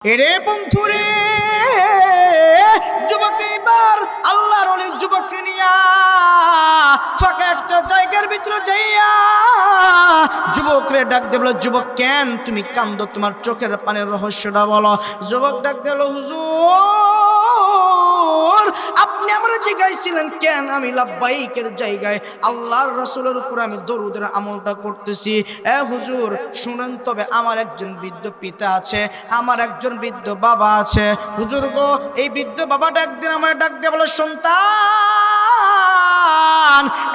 এরে বন্ধুরে যুবক এবার আল্লাহর অনেক যুবককে নিয়া ফাঁকা একটা জায়গার ভিতরে যাইয়া যুবকরে ডাক দে বলো, যুবক কেন তুমি কান্দো, তোমার চোখের পানির রহস্যটা বলো। যুবক ডাক দিল, হুজুর আপনি আমরা জিজ্ঞাসিলেন কেন আমি লাব্বাইকের জায়গায় আল্লাহর রাসূলের উপর আমি দরুদের আমলটা করতেছি। হুজুর শুনেন, তবে আমার একজন বৃদ্ধ পিতা আছে, আমার একজন বৃদ্ধ বাবা আছে। হুজুর গো, এই বৃদ্ধ বাবাটা একদিন আমার ডাক দিয়ে বলে, সন্তান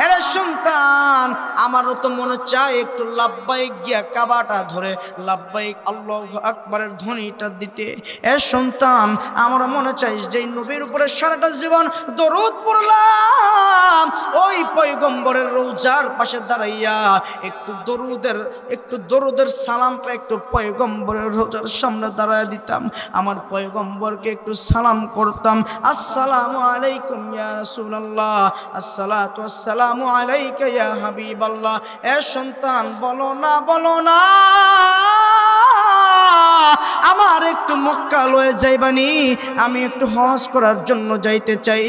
এরে সন্তান, আমারও তো মনে চায় একটু লাব্বাইক গিয়া কাবাটা ধরে লাব্বাইক আল্লাহু আকবারের ধ্বনিটা দিতে। সন্তান আমারও মনে চাই যেই নবীর উপরে সারাটা জীবন দরুদ পড়লাম, ওই পয়গম্বরের রওজার পাশে দাঁড়াইয়া একটু দরুদের সালামটা একটু পয়গম্বরের রওজার সামনে দাঁড়ায় দিতাম, আমার পয়গম্বরকে একটু সালাম করতাম। আসসালামু আলাইকুম ইয়া রাসূলুল্লাহ, আসসালাতু আসসালামু আলাইকা ইয়া হাবিবাল্লাহ। সন্তান বলো না আমার একটু মক্কা লয়ে যাইবানি, আমি একটু হজ করার জন্য যাইতে চাই।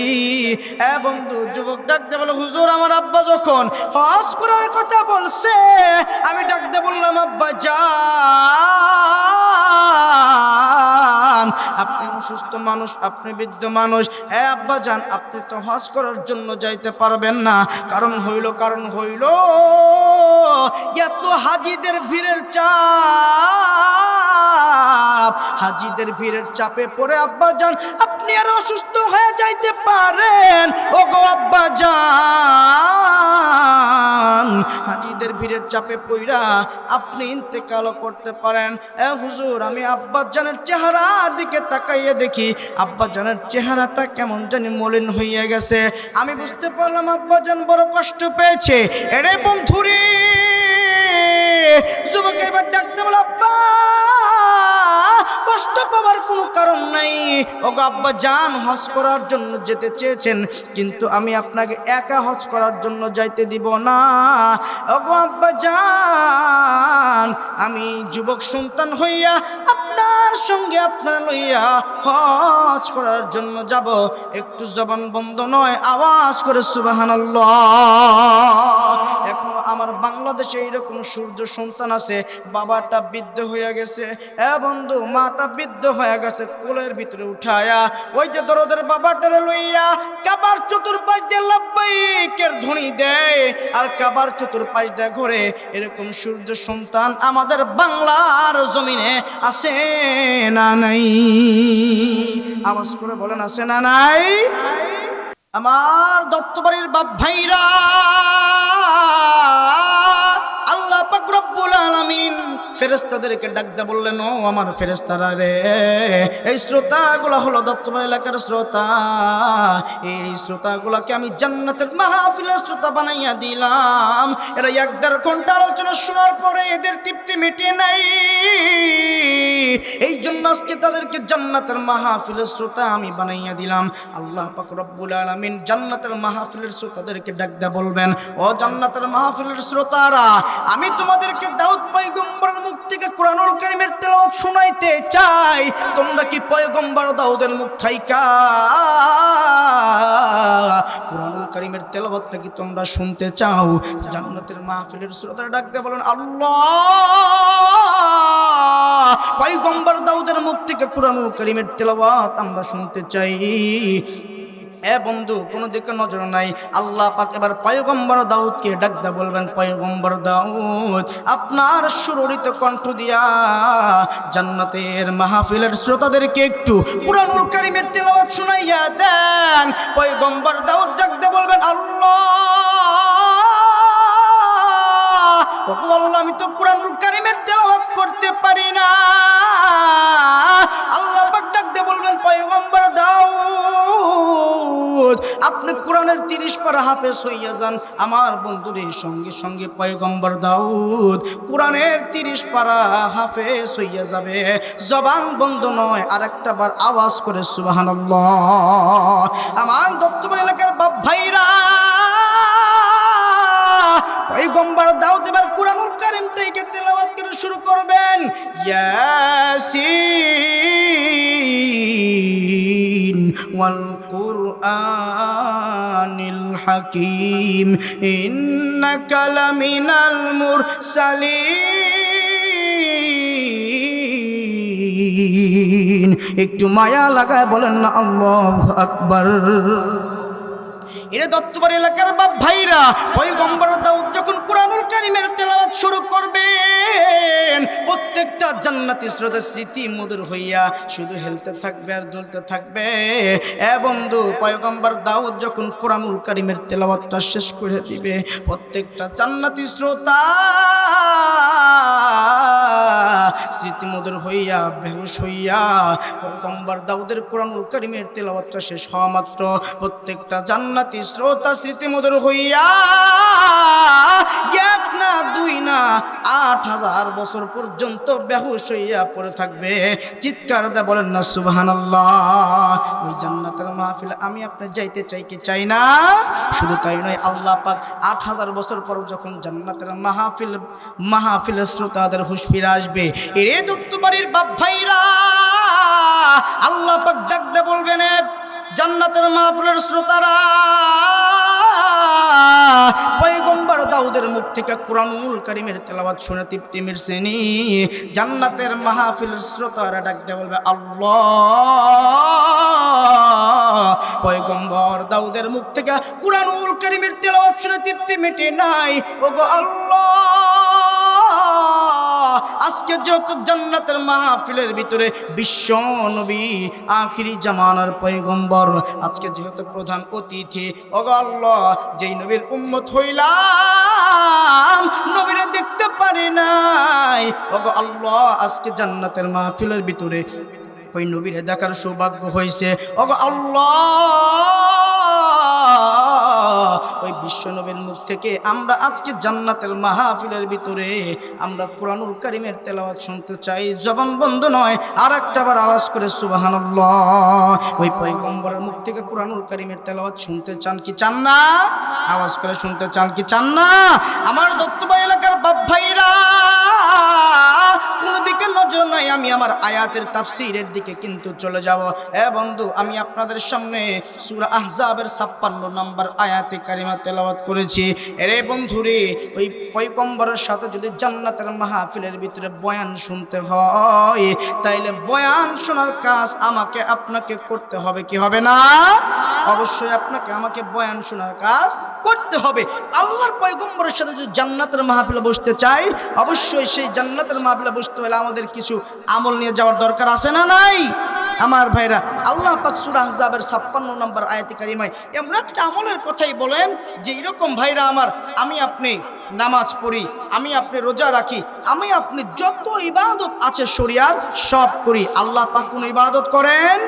বন্ধু যুবক ডাকতে বলো, হুজুর আমার আব্বা যখন হজ করার কথা বলছে, আমি ডাকতে বললাম, আব্বা যান আপনি অসুস্থ মানুষ, আপনি বৃদ্ধ মানুষ, আব্বা যান আপনি তো হজ করার জন্য যাইতে পারবেন না। কারণ হইল এত হাজিদের ভিড়ের চাপ, হাজিদের ভিড়ের চাপে পড়ে আব্বা যান আপনি আর অসুস্থ হয়ে যাইতে পারেন। ও গো আব্বা যান, হাজিদের ভিড়ের চাপে পড়া আপনি ইন্তেকাল করতে পারেন। হুজুর আমি আব্বা জানের চেহারার দিকে তাকাইয়ে দেখি আব্বা জানের চেহারাটা কেমন জানি মলিন হইয়া গেছে। আমি বুঝতে পারলাম আব্বা জান বড় কষ্ট পেয়েছে। এরে বন্ধুরে যুবক এবার ডাকতে বল, আব্বা কষ্ট পাওয়ার কোনো কারণ নাই। ওগো আব্বা জান হজ করার জন্য যেতে চেয়েছেন, কিন্তু আমি আপনাকে একা হজ করার জন্য যাইতে দিব না। ওগো আব্বা জান আমি যুবক সন্তান হইয়া আপনার সঙ্গে আপনার লইয়া হজ করার জন্য যাব। একটু জবান বন্ধ নয়, আওয়াজ করে সুবহানাল্লাহ। এখন আমার বাংলাদেশে এইরকম সূর্য সন্তান আছে, বাবাটা বৃদ্ধ হয়ে গেছে, বন্ধু মাটা বৃদ্ধ হয়ে গেছে, কোলের ভিতরে উঠায়া ওই যে দরদের বাবাটারে লইয়া কাবার চতুর্পাশ দিয়ে লাব্বাইকের ধ্বনি দেয় আর কাবার চতুর্পাশ দিয়ে ঘুরে। এরকম সূর্য সন্তান আমাদের বাংলার জমিনে আছে না নাই? আওয়াজ করে বলেন আছে না নাই? আমার দত্তবাড়ির বাপ ভাইরা, আল্লাহ পাক রব্বুল আলামিন ফেরেশতাদেরকে ডাকতে বললেন, ও আমার ফেরেশতারা রে, এই শ্রোতাগুলো হলো দত্তবাড়ি এলাকার শ্রোতা, এই শ্রোতাগুলোকে আমি জান্নাতের মাহফিলের শ্রোতা বানাইয়া দিলাম। এরা 1-1.5 ঘন্টা আলোচনা শোনার পরে এদের তৃপ্তি মিটে নাই, এই জন্য আজকে তাদেরকে জান্নাতের মাহফিলের শ্রোতা আমি বানাইয়া দিলাম। আল্লাহ পাক রব্বুল আলামিন জান্নাতের মাহফিলের শ্রোতাদেরকে ডাকতে বলবেন, ও জান্নাতের মাহফিলের শ্রোতারা, আমি তোমাদেরকে দাউদ পয়গম্বরের মুখ থেকে কোরআনুল কারীমের তেলাওয়াত শোনাইতে চাই। তোমরা কি পয়গম্বর দাউদের মুখ থাইকা কোরআনুল কারীমের তেলাওয়াতটা কি তোমরা শুনতে চাও? জান্নাতের মাহফিলের শ্রোতারা ডাকতে বলেন, আল্লাহ পয়গম্বর দাউদের মুখ থেকে কোরআনুল কারীমের তেলাওয়াত আমরা শুনতে চাই। বন্ধু কোনো দিকে নজর নাই। আল্লাহ পাক এবার পয়গম্বর দাউদকে ডাকতে বলবেন, পয়গম্বর দাউদ আপনার সুররিত কণ্ঠ দিয়া জান্নাতের মাহফিলের শ্রোতাদেরকে একটু কুরআনুল কারীমের তেলাওয়াত শুনাইয়া দেন। পয়গম্বর দাউদ ডাকতে বলবেন, আল্লাহ আমি তো কুরআনুল কারীমের তেলাওয়াত করতে পারি না। আল্লাহ পাক ডাকতে বলবেন, পয়গম্বর দাউদ আপনি কোরআনের 30 পারা হাফেজ হইয়া যান। আমার বন্ধুদের সঙ্গে সঙ্গে পয়গম্বর দাউদ কোরআনের 30 পারা হাফেজ হইয়া যাবে। জবান বন্ধ নয়, আরেকটা বার আওয়াজ করে সুবহানাল্লাহ। আমার দত্তবাড়ি এলাকার বাপ ভাইরা, পয়গম্বর দাউদ এবার কোরআনুল কারীম থেকে তেলাওয়াত করে শুরু করবেন, ইয়াসিন ওয়াল কুরআনিল হাকীম ইন্নাকা লামিনাল মুরসালিন। একটু মায়া লাগায় বলেন না আল্লাহু আকবার। এরে দত্তবাড়ি এলাকার বাপ ভাইরা, পয়গম্বর দাউদ যখন কুরআনুল কারীমের তেলাওয়াত শুরু করবেন, প্রত্যেকটা জান্নাতি শ্রোতার স্মৃতি মধুর হইয়া শুধু হেলতে থাকবে আর দুলতে থাকবে। এ বন্ধু, পয়গম্বর দাউদ যখন কুরআনুল কারীমের তেলাওয়াতটা শেষ করে দিবে, প্রত্যেকটা জান্নাতি শ্রোতা স্মৃতি মধুর হইয়া বেহুশ হইয়া পয়গম্বর দাউদের কুরআনুল কারীমের তেলাওয়াতটা শেষ হওয়া মাত্র প্রত্যেকটা জান্নাতি শ্রোতা স্মৃতি মধুর হইয়া এক না দুই না ৮,০০০ বছর পর্যন্ত বেহুশ হইয়া পড়ে থাকবে। চিৎকার দিয়ে বলেন না সুবহানাল্লাহ। ওই জান্নাতের মাহফিলে আমি আপনি যাইতে চাই কি চাই না? শুধু তাই নয়, আল্লাহ পাক ৮,০০০ বছর পর যখন জান্নাতের মাহফিলের শ্রোতাদের হুঁশ ফিরে আসবে, এরে দত্তবাড়ির বাপ ভাইরা, আল্লাহ পাক ডাক দিয়ে বলবেন, জান্নাতের মাহফিলের শ্রোতারা, পয়গম্বর দাউদের মুখ থেকে কুরআনুল কারীমের তেলাওয়াত শুনে তৃপ্তি মিটছেনি। জান্নাতের মাহফিলের শ্রোতারা ডাক দিয়ে বলবে, আল্লাহ, পয়গম্বর দাউদের মুখ থেকে কুরআনুল কারীমের তেলাওয়াত শুনে তৃপ্তি মিটে নাই, ওগো আল্লাহ, আজকে যত জান্নাতের মাহফিলের ভিতরে বিশ্ব নবী আখিরি জামানার পয়গম্বর, আজকে যেহেতু প্রধান অতিথি, ওগো আল্লাহ, যেই নবীর উম্মত হইলাম, নবীরে দেখতে পারি নাই, ওগো আল্লাহ, আজকে জান্নাতের মাহফিলের ভিতরে ওই নবীরে দেখার সৌভাগ্য হয়েছে, ওগো আল্লাহ, ওই বিশ্ব নবীর মুখ থেকে আমরা আজকে জান্নাতের মাহফিলের ভিতরে আমরা কুরআনুল কারীমের তেলাওয়াত শুনতে চাই। জবান বন্ধ নয়, আর একটাবার আওয়াজ করে সুবহানাল্লাহ। ওই পয়গম্বরের মুখ থেকে কুরআনুল কারীমের তেলাওয়াত শুনতে চান কি চান না? আওয়াজ করে শুনতে চান কি চান না? আমার দত্তবাড়ি এলাকার বাপ ভাইরা, কোন দিকে নজর নাই, আমি আমার আয়াতের তাফসীরের দিকে কিন্তু চলে যাব। এ বন্ধু, আমি আপনাদের সামনে সূরা আহজাবের ৫৬ নম্বর আয়াতে কারিমা তেলাওয়াত করেছি। এরে বন্ধুরে, ওই পয়গম্বরের সাথে যদি জান্নাতের মাহফিলের ভিতরে বয়ান শুনতে হয়, তাইলে বয়ান শোনার কাজ আমাকে আপনাকে করতে হবে কি হবে না? অবশ্যই আপনাকে আমাকে বয়ান শোনার কাজ করতে হবে। আল্লাহর পয়গম্বরের সাথে যদি জান্নাতের মাহফিলে বসতে চাই, অবশ্যই সেই জান্নাতের মাহফিলে বসতে হলে আমাদের কিছু আমল নিয়ে যাওয়ার দরকার আছে না নাই? আমার ভাইরা, আল্লাহ পাক সূরা আহজাবের ৫৬ নম্বর আয়াতে কারিমায় এমন একটা আমলের কথাই বলেন যে এরকম ভাইরা আমার, আমি আপনি নামাজ পড়ি, আমি আপনি রোজা রাখি, আমি আপনি যত ইবাদত আছে শরিয়ার সব করি, আল্লাহ পাক কোন ইবাদত করেন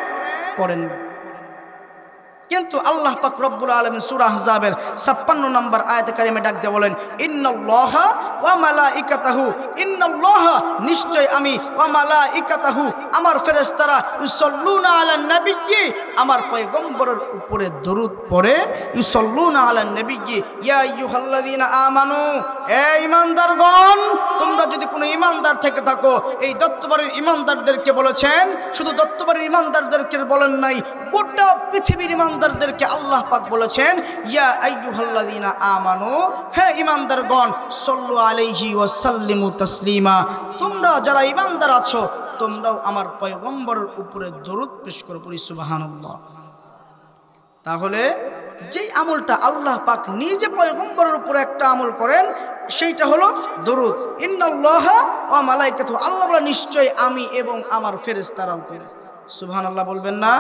না, কিন্তু আল্লাহ পাক রব্বুল আলামিন সূরা আহজাবের ৫৬ নম্বর আয়াতে কারিমে ডাক দিয়ে বলেন, ইন্নাল্লাহা ওয়া মালাইকাতাহু, ইন্নাল্লাহা, নিশ্চয় আমি, ওয়া মালাইকাতাহু, আমার ফেরেশতারা, ইউসাল্লুনা আলান নবিয়্যি, আমার পয়গম্বরের উপরে দরুদ পড়ে, ইউসাল্লুনা আলান নবিয়্যি ইয়া আইয়ুহাল্লাযীনা আমানু, হে ঈমানদারগণ, তোমরা যদি কোনো ঈমানদার থেকে থাকো, এই দত্তবাড়ির ঈমানদারদেরকে বলেছেন, শুধু দত্তবাড়ির ঈমানদারদেরকে বলেন নাই, গোটা পৃথিবীর ঈমানদারদেরকে আল্লাহ পাক বলেছেন, ইয়া আইয়ুহাল্লাযীনা আমানু, হে ঈমানদারগণ, সাল্লু আলাইহি ওয়া সাল্লিমু তাসলিমা, তোমরা যারা ঈমানদার আছো তোমরাও আমার পয়গম্বরের উপরে দরুদ পেশ করো, পড়ি সুবহানাল্লাহ। তাহলে যেই আমলটা আল্লাহ পাক নিজে পয়গম্বরের উপরে একটা আমল করেন, সেইটা হলো দরুদ। ইন্নাল্লাহা ওয়া মালাইকাতুহু, আল্লাহ বলে নিশ্চয় আমি এবং আমার ফেরেশতারাও, সুবহানাল্লাহ বলবেন না?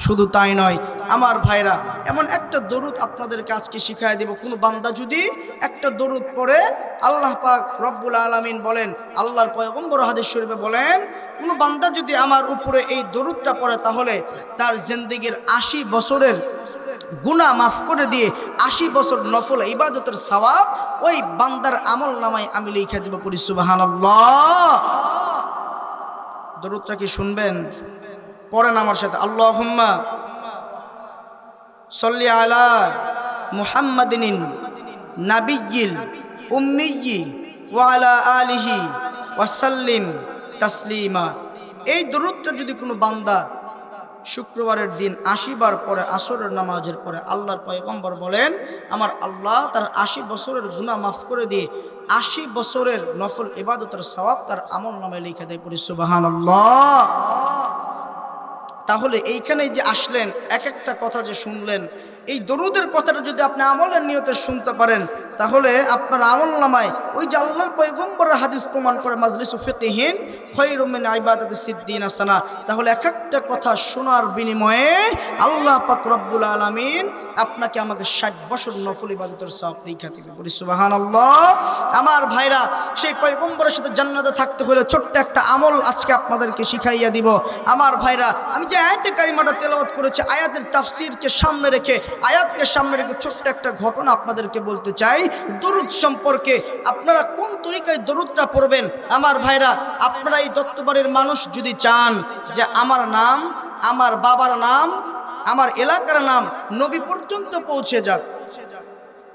শুধু তাই নয় আমার ভাইরা, এমন একটা দরুদ আপনাদেরকে আজকে শিখাই দেব। কোনো বান্দা যদি একটা দরুদ পড়ে, আল্লাহ পাক রব্বুল আলামিন বলেন, আল্লাহর পয়গম্বর হাদিস শরীফে বলেন, কোনো বান্দা যদি আমার উপরে এই দরুদটা পড়ে, তাহলে তার জিন্দেগীর ৮০ বছরের গুনাহ মাফ করে দিয়ে ৮০ বছর নফল ইবাদতের সওয়াব ওই বান্দার আমল নামায় আমি লিখে দেব, পড়ি সুবহানাল্লাহ। দরুদটা কি শুনবেন? পড়েন আমার সাথে, আল্লাহুম্মা সাল্লি আলা মুহাম্মাদিন নাবিয়্যিল উম্মিয়্যি ওয়া আলা আলিহি ওয়া সাল্লিম তাসলিমা। এই দরুদটা যদি কোনো বান্দা শুক্রবারের দিন ৮০ বার পরে আসরের নামাজের পরে আল্লাহর পয়গম্বর বলেন আমার আল্লাহ তার ৮০ বছরের গুনাহ মাফ করে দিয়ে ৮০ বছরের নফল ইবাদতের সওয়াব তার আমল নামায় লিখে দেয়। পড়ি সুবহানাল্লাহ। তাহলে এইখানে যে আসলেন, এক একটা কথা যে শুনলেন, এই দরুদের কথাটা যদি আপনি আমলের নিয়তে শুনতে পারেন তাহলে আপনার আমল নামায় ওই যে আল্লাহর পয়গম্বরের হাদিস প্রমাণ করে মাজলিসু ফিকহিন খায়রুম মিন ইবাদাতিস সিদ্দিনা সানা। তাহলে এক একটা কথা শোনার বিনিময়ে আল্লাহ পাক রব্বুল আলামিন আপনাকে আমাকে ৬০ বছর নফল ইবাদতের সওয়াব লিখে দিবে। বলি সুবহানাল্লাহ। আমার ভাইরা, সেই পয়গম্বরের সাথে জান্নাতে থাকতে হলে ছোট্ট একটা আমল আজকে আপনাদেরকে শিখাইয়া দিব। আমার ভাইরা, আমি যে আয়াতে কারিমাটা তেলাওয়াত করেছি, আয়াতের তাফসীরকে সামনে রেখে, আয়াতকে সামনে রেখে ছোট্ট একটা ঘটনা আপনাদেরকে বলতে চাই দরুদ সম্পর্কে। আপনারা কোন তরিকায় দরুদটা পড়বেন? আমার ভাইরা, আপনারা এই দত্তবাড়ির মানুষ যদি চান যে আমার নাম, আমার বাবার নাম, আমার এলাকার নাম নবী পর্যন্ত পৌঁছে যাক,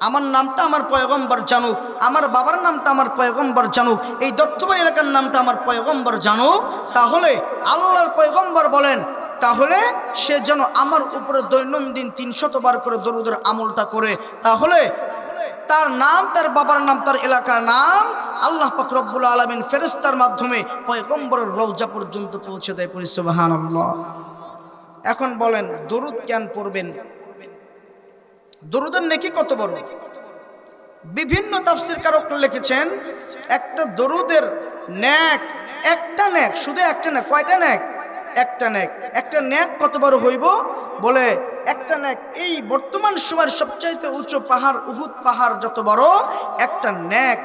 আমার নামটা আমার পয়গম্বর জানুক, আমার বাবার নামটা আমার পয়গম্বর জানুক, এই দত্তবাড়ি এলাকার নামটা আমার পয়গম্বর জানুক, তাহলে আল্লাহর পয়গম্বর বলেন তাহলে সে যেন আমার উপরে দৈনন্দিন ৩০০ বার করে দরুদের আমলটা করে, তাহলে তার নাম, তার বাবার নাম, তার এলাকার নাম আল্লাহ পাক রব্বুল আলামিন ফেরেশতার মাধ্যমে পয়গম্বরের রওজা পর্যন্ত পৌঁছে দেয়। পড়ি সুবহানাল্লাহ। এখন বলেন দরুদ কেন পড়বেন? দরুদের নেকি কত বড়? বিভিন্ন তাফসীরকারক লিখেছেন একটা দরুদের নেক, একটা নেক, শুধু একটা নেক, কয়টা নেক? একটা নেক। একটা নেক কত বড় হইব? বলে একটা নেক এই বর্তমান সময়ের সবচাইতে উঁচু পাহাড় উহুদ পাহাড় যত বড়, একটা নেক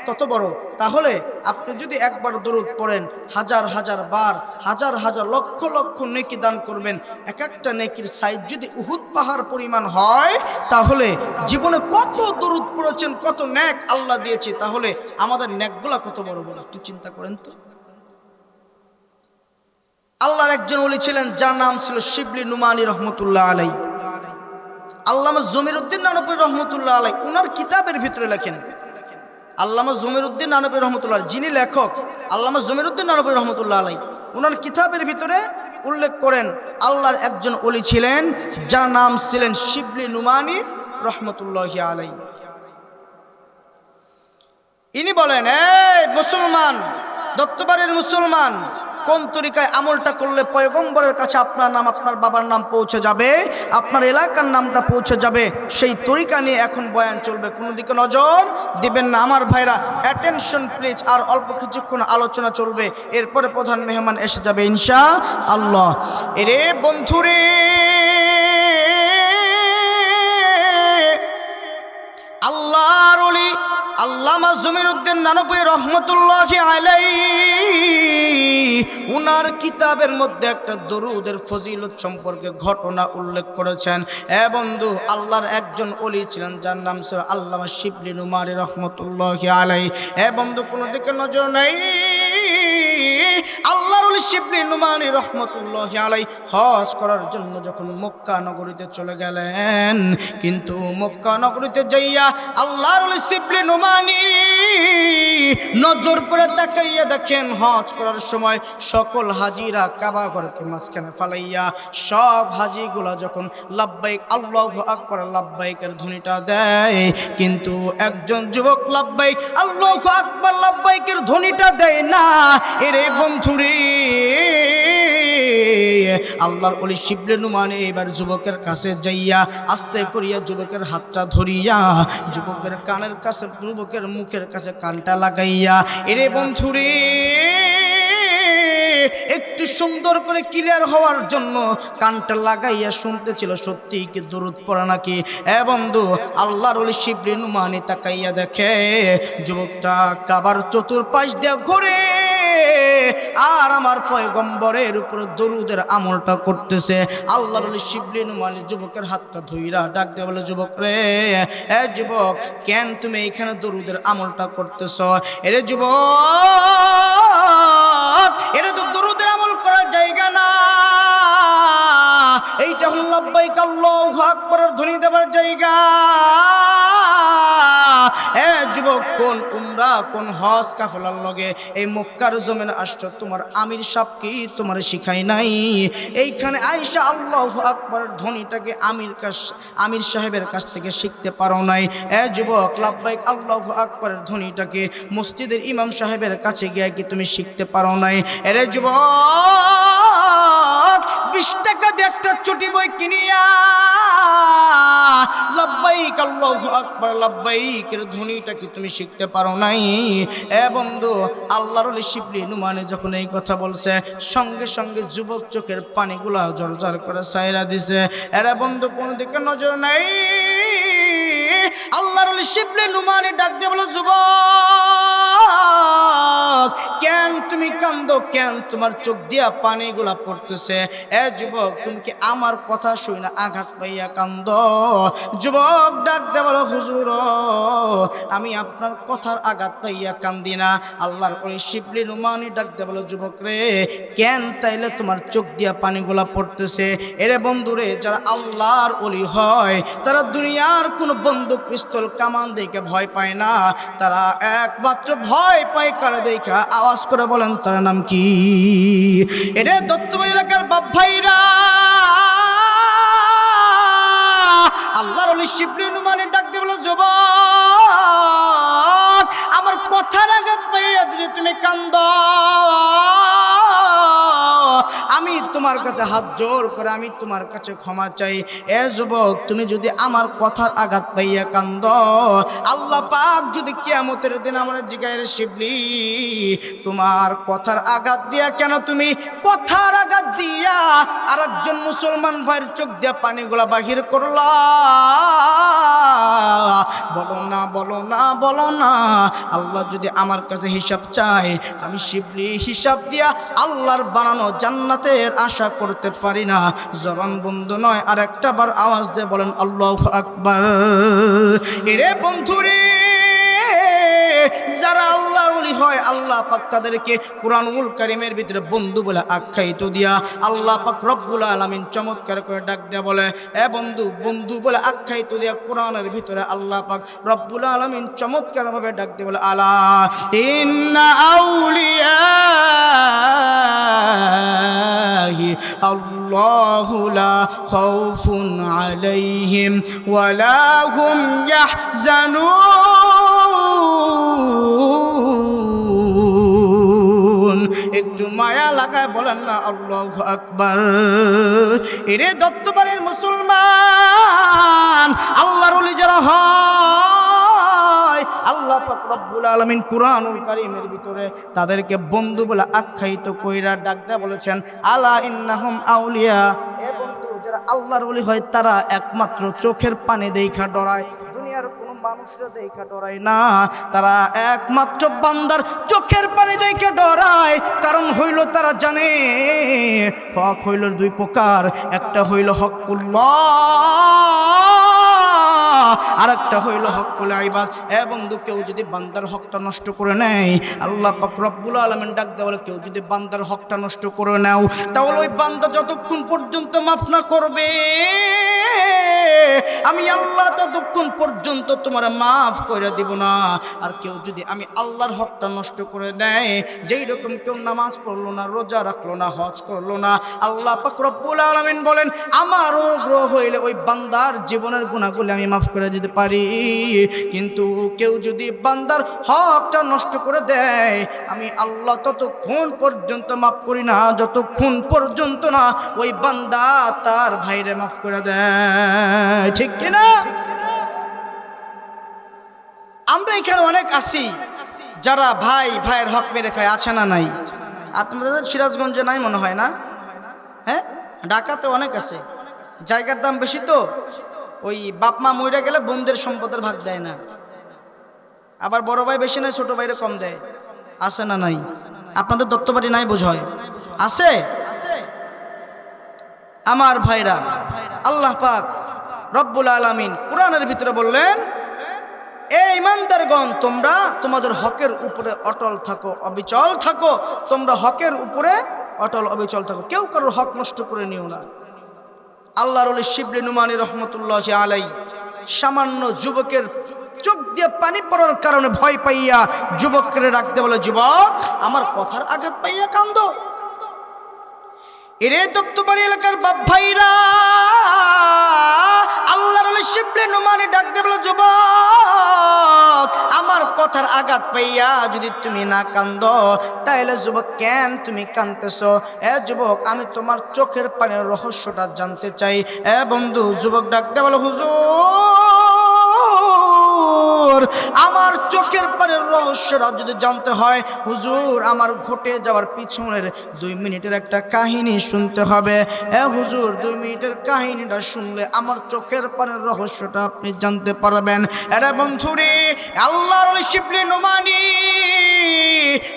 তত বড়। তাহলে আপনি যদি একবার দরুদ পড়েন, হাজার হাজার বার, হাজার হাজার লক্ষ লক্ষ নেকি দান করবেন। এক একটা নেকির সাইজ যদি উহুদ পাহাড় পরিমাণ হয়, তাহলে জীবনে কত দরুদ পড়েছেন, কত নেক আল্লাহ দিয়েছে, তাহলে আমাদের নেকগুলা কত বড় বড় একটু চিন্তা করেন তো। আল্লাহর একজন ওলি ছিলেন যার নাম ছিল শিবলি নুমানি রহমতুল্লাহ আলাই। আল্লামা জমিরুদ্দিন নানবী রহমতুল্লাহ আলাই উনার কিতাবের ভিতরে লেখেন, আল্লামা জমিরুদ্দিন নানবী রহমতুল্লাহ, যিনি লেখক আল্লামা জমিরুদ্দিন নানবী রহমতুল্লাহ আলাই, উনার কিতাবের ভিতরে উল্লেখ করেন আল্লাহর একজন ওলি ছিলেন যার নাম ছিলেন শিবলি নুমানি রহমতুল্লাহ আলাই। ইনি বলেন, এই মুসলমান, দত্তবাড়ির মুসলমান, কোন তরিকায় আমলটা করলে পয়গম্বরের কাছে আপনার নাম, আপনার বাবার নাম পৌঁছে যাবে, আপনার এলাকার নামটা পৌঁছে যাবে, সেই তরিকা নিয়ে এখন বয়ান চলবে, কোনো দিকে নজর দিবেন না। আমার ভাইরা অ্যাটেনশন প্লিজ, আর অল্প কিছুক্ষণ আলোচনা চলবে, এরপরে প্রধান মেহমান এসে যাবে ইনশাআল্লাহ। এরে বন্ধুরে, আল্লাহর ওলি আল্লামা জমিরুদ্দিন নানবী রহমতুল্লাহি আলাইহি উনার কিতাবের মধ্যে একটা দরুদের ফজিলত সম্পর্কে ঘটনা উল্লেখ করেছেন। এ বন্ধু, আল্লাহর একজন ওলি ছিলেন যার নাম ছিল আল্লামা শিবলি নুমানি রহমতুল্লাহি আলাইহি। এ বন্ধু, কোনো দিকে নজর নেই, আল্লাহর ওলি শিবলি নুমানি রহমতুল্লাহি আলাইহি হজ করার জন্য যখন মক্কা নগরীতে চলে গেলেন, কিন্তু মক্কা নগরীতে যাইয়া আল্লাহর ওলি শিবলি নুমানি নজর করে তাকাইয়া দেখেন হজ করার সময় সকল হাজিরা কাবা ঘরকে মাঝখানে ফালাইয়া সব হাজিগুলা যখন লাব্বাইক আল্লাহু আকবার লাব্বাইকের ধ্বনিটা দেয়, কিন্তু একজন যুবক লাব্বাইক আল্লাহু আকবার লাব্বাইকের ধ্বনিটা দেয় না। এরে বন্ধুরে, আল্লাহর ওলি শিবলি নুমানি এবার যুবকের কাছে যাইয়া আস্তে করিয়া যুবকের হাতটা ধরিয়া যুবকের কানের কাছে, যুবকের মুখের কাছে কানটা লাগাইয়া, এরে বন্ধুরে একটু সুন্দর করে ক্লিয়ার হওয়ার জন্য কানটা লাগাইয়া শুনতেছিল সত্যিই কি দরুদ পড়া নাকি। এ বন্ধু, আল্লাহর ওলি শিবলি নুমানি তাকাইয়া দেখে যুবকটা কাবার চতুর্পাশ দিয়ে ঘুরে আর আমার পয়গম্বরের উপর দরুদের আমলটা করতেছে। আল্লাহর ওলি শিবলি নুমানি যুবকের হাতটা ধইরা ডাক দিয়ে বলে, যুবক রে, এ যুবক, কেন তুমি এইখানে দরুদের আমলটা করতেছ? এরে যুবক, এটা তো দরুদের আমল করার জায়গা না, এইটা হল লাব্বাইক আল্লাহু আকবারের ধ্বনি দেবার জায়গা। এ যুবক, যুবক, কোন উমরা কোন হজ কাফেলার লগে এই মক্কার জমিনে আসছো, তোমার আমির সাহেব কি তোমার শিখাই নাই? এইখানে আয়েশা আল্লাহু আকবার ধ্বনিটাকে আমির সাহেবের কাছ থেকে শিখতে পারো নাই? যুবক, লাব্বাইক আল্লাহু আকবারের ধ্বনিটাকে মসজিদের ইমাম সাহেবের কাছে গিয়ে কি তুমি শিখতে পারো নাই? এরে যুবক, 20 টাকা দিয়ে একটা ছুটি বই কিনিয়া লাব্বাইক আল্লাহু আকবার লাব্বাইকের ধ্বনিটা কি তুমি শিখতে পারো নাই? বন্ধু, আল্লাহর ওলি শিবলি নুমানে যখন এই কথা বলছে, সঙ্গে সঙ্গে যুবক চোখের পানিগুলা জরজর করে সাইরা দিছে। এরা বন্ধু, কোন দিকে নজর নাই। আল্লাহর ওলি শিবলি নুমানে ডাক দিয়ে বলো, যুবক কেন তুমি কান্দো, কেন তোমার চোখ দিয়া পানিগুলা পড়তেছে? যুবক, তুমি কি আমার কথা শুই না আঘাত পাইয়া কান্দো? যুবক ডাক দিয়ে বলো, হুজুর আমি আপনার কথার আঘাত পাইয়া কান্দি না। আল্লাহর ওলি শিবলি নুমানি ডাক দিয়ে বলো, যুবক রে কেন তাইলে তোমার চোখ দিয়া পানিগুলা পড়তেছে? এরে বন্ধু রে, যারা আল্লাহর ওলি হয় তারা দুনিয়ার কোনো বন্দুক পিস্তল কামান দেখে ভয় পায় না, তারা একমাত্র ভয় পায় কারে দেখা? আওয়াজ করে বলেন তার নাম কি? এরে দত্তবাড়ি এলাকার বাপ ভাইরা, আল্লাহর ওলি শিবলি নুমানি ডাক দিয়ে বলো, যুবক আমার কথার আঘাত পাইয়া যদি তুমি কান্দো, আমি তোমার কাছে হাত জোর করে আমি তোমার কাছে ক্ষমা চাই। যুবক, তুমি যদি আমার কথার আঘাত পাইয়া কান্দো, আল্লাহ পাক যদি কিয়ামতের দিন আমার জিগায়ের শিবলি তোমার কথার আঘাত দিয়া কেন তুমি কথার আঘাত দিয়া আরেকজন মুসলমান ভাইয়ের চোখ দিয়া পানিগুলা বাহির করলা? বলো না, বলো না, বলো না। আল্লাহ যদি আমার কাছে হিসাব চায়, আমি শিবলি হিসাব দিয়া আল্লাহর বানানো জান্নাতের আশা করতে পারি না। জবান বন্ধু নয়, আর একটা বার আওয়াজ দিয়ে বলেন আল্লাহু আকবার। এরে বন্ধুরে, যারা আল্লাহর ওলি হয় আল্লাহ পাক তাদেরকে কুরআনুল কারীমের ভিতরে বন্ধু বলে আখ্যায়িত দিয়া আল্লাহ পাক রব্বুল আলামিন চমৎকার করে ডাক দেয়া বলে, বন্ধু, বন্ধু বলে আখ্যায়িত দিয়া কোরআনের ভিতরে আল্লাহ পাক রব্বুল আলামিন চমৎকার ভাবে ডাক দিয়ে বলে, আলা ইন্না আউলিয়া আল্লাহু লা খাউফুন আলাইহিম ওয়ালা হুম ইয়াহজানুন। একটু মায়া লাগায় বলেন না আল্লাহু আকবার। এরে দত্তবাড়ির মুসলমান, আল্লাহর ওলি যারা হয় আল্লাহ পাক রব্বুল আলামিন কুরআনুল কারীমের ভিতরে তাদেরকে বন্ধু বলে আখ্যায়িত কইরা ডাক দেয়া বলেছেন, আলা ইন্নাহুম আউলিয়া। বন্ধু, যারা আল্লাহর ওলি হয় তারা একমাত্র চোখের পানি দেখা ডরায়, দুনিয়ার কোনো মানুষরা দেখা ডরায় না। তারা একমাত্র বান্দার চোখের পানি দেখে ডরায়, কারণ হইল তারা জানে হক হইল দুই প্রকার, একটা হইল হকুল্লাহ, আর একটা হইল হকুল ইবাদ। বন্ধু, কেউ যদি বান্দার হকটা নষ্ট করে নেয়, আল্লাহ পাক রব্বুল আলামিন ডাক দেওয়া বলে, কেউ যদি বান্দার হকটা নষ্ট করে নাও, তাহলে ওই বান্দা যতক্ষণ পর্যন্ত মাফ না করবে আমি আল্লাহ ততক্ষণ পর্যন্ত তোমার মাফ করে দিব না। আর কেউ যদি আমি আল্লাহর হকটা নষ্ট করে নেয়, যেই রকম কেউ নামাজ পড়লো না, রোজা রাখলো না, হজ করলো না, আল্লাহ পাক রব্বুল আলামিন বলেন আমার অনুগ্রহ হইলে ওই বান্দার জীবনের গুনাহগুলো আমি মাফ করে দিতে পারি। কিন্তু কেউ যদি বান্দার হকটা নষ্ট করে দেয়, আমি আল্লাহ ততক্ষণ পর্যন্ত মাফ করি না যতক্ষণ পর্যন্ত না ওই বান্দা তার ভাইরে মাফ করে দেয়। ঠিক কিনা? আমরা এখানে অনেক আছি যারা ভাই ভাইয়ের হক মেরে খায়, আছে না নাই? আপনাদের সিরাজগঞ্জে নাই মনে হয় না? হ্যাঁ, ঢাকাতে অনেক আছে। জায়গার দাম বেশি তো, ওই বাপ মা মইরা গেলে বোনদের সম্পদের ভাগ দেয় না, আবার বড় ভাই বেশি নেয়, ছোট ভাইরে কম দেয়। আছে না নাই? আপনাদের দত্তবাড়ি নাই বোঝ হয়? আছে। আমার ভাইরা, আল্লাহ পাক রব্বুল আলামিন কোরআনের ভিতরে বললেন, এই ইমানদারগণ তোমরা তোমাদের হকের উপরে অটল থাকো, অবিচল থাকো। তোমরা হকের উপরে অটল অবিচল থাকো, কেউ কারোর হক নষ্ট করে নিও না। আল্লাহর ওলি শিবলি নুমানি রহমতুল্লাহ আলাই সামান্য যুবকের চোখ দিয়ে পানি পড়ার কারণে ভয় পাইয়া যুবককে ডাকতে বলে, যুবক আমার কথার আঘাত পাইয়া কান্দো। এরে দপ্তবাড়ি এলাকার বাপ ভাইরা, আল্লাহর ওলি শিবলি নোমানি ডাকতে বলে, যুবক আমার কথার আঘাত পাইয়া যদি তুমি না কান্দো তাইলে যুবক কেন তুমি কাঁদতেছো? এ যুবক আমি তোমার চোখের পানির রহস্যটা জানতে চাই। এ বন্ধু যুবক ডাকতে বলে, হুজুর আমার চোখের পানির রহস্যটা যদি জানতে হয় হুজুর আমার ঘটে যাওয়ার পিছনের 2 মিনিটের একটা কাহিনী শুনতে হবে। এ হুজুর 2 মিনিটের কাহিনীটা শুনলে আমার চোখের পানির রহস্যটা আপনি জানতে পারবেন। এরে বন্ধুরে আল্লাহর ওলি শিবলি নোমানি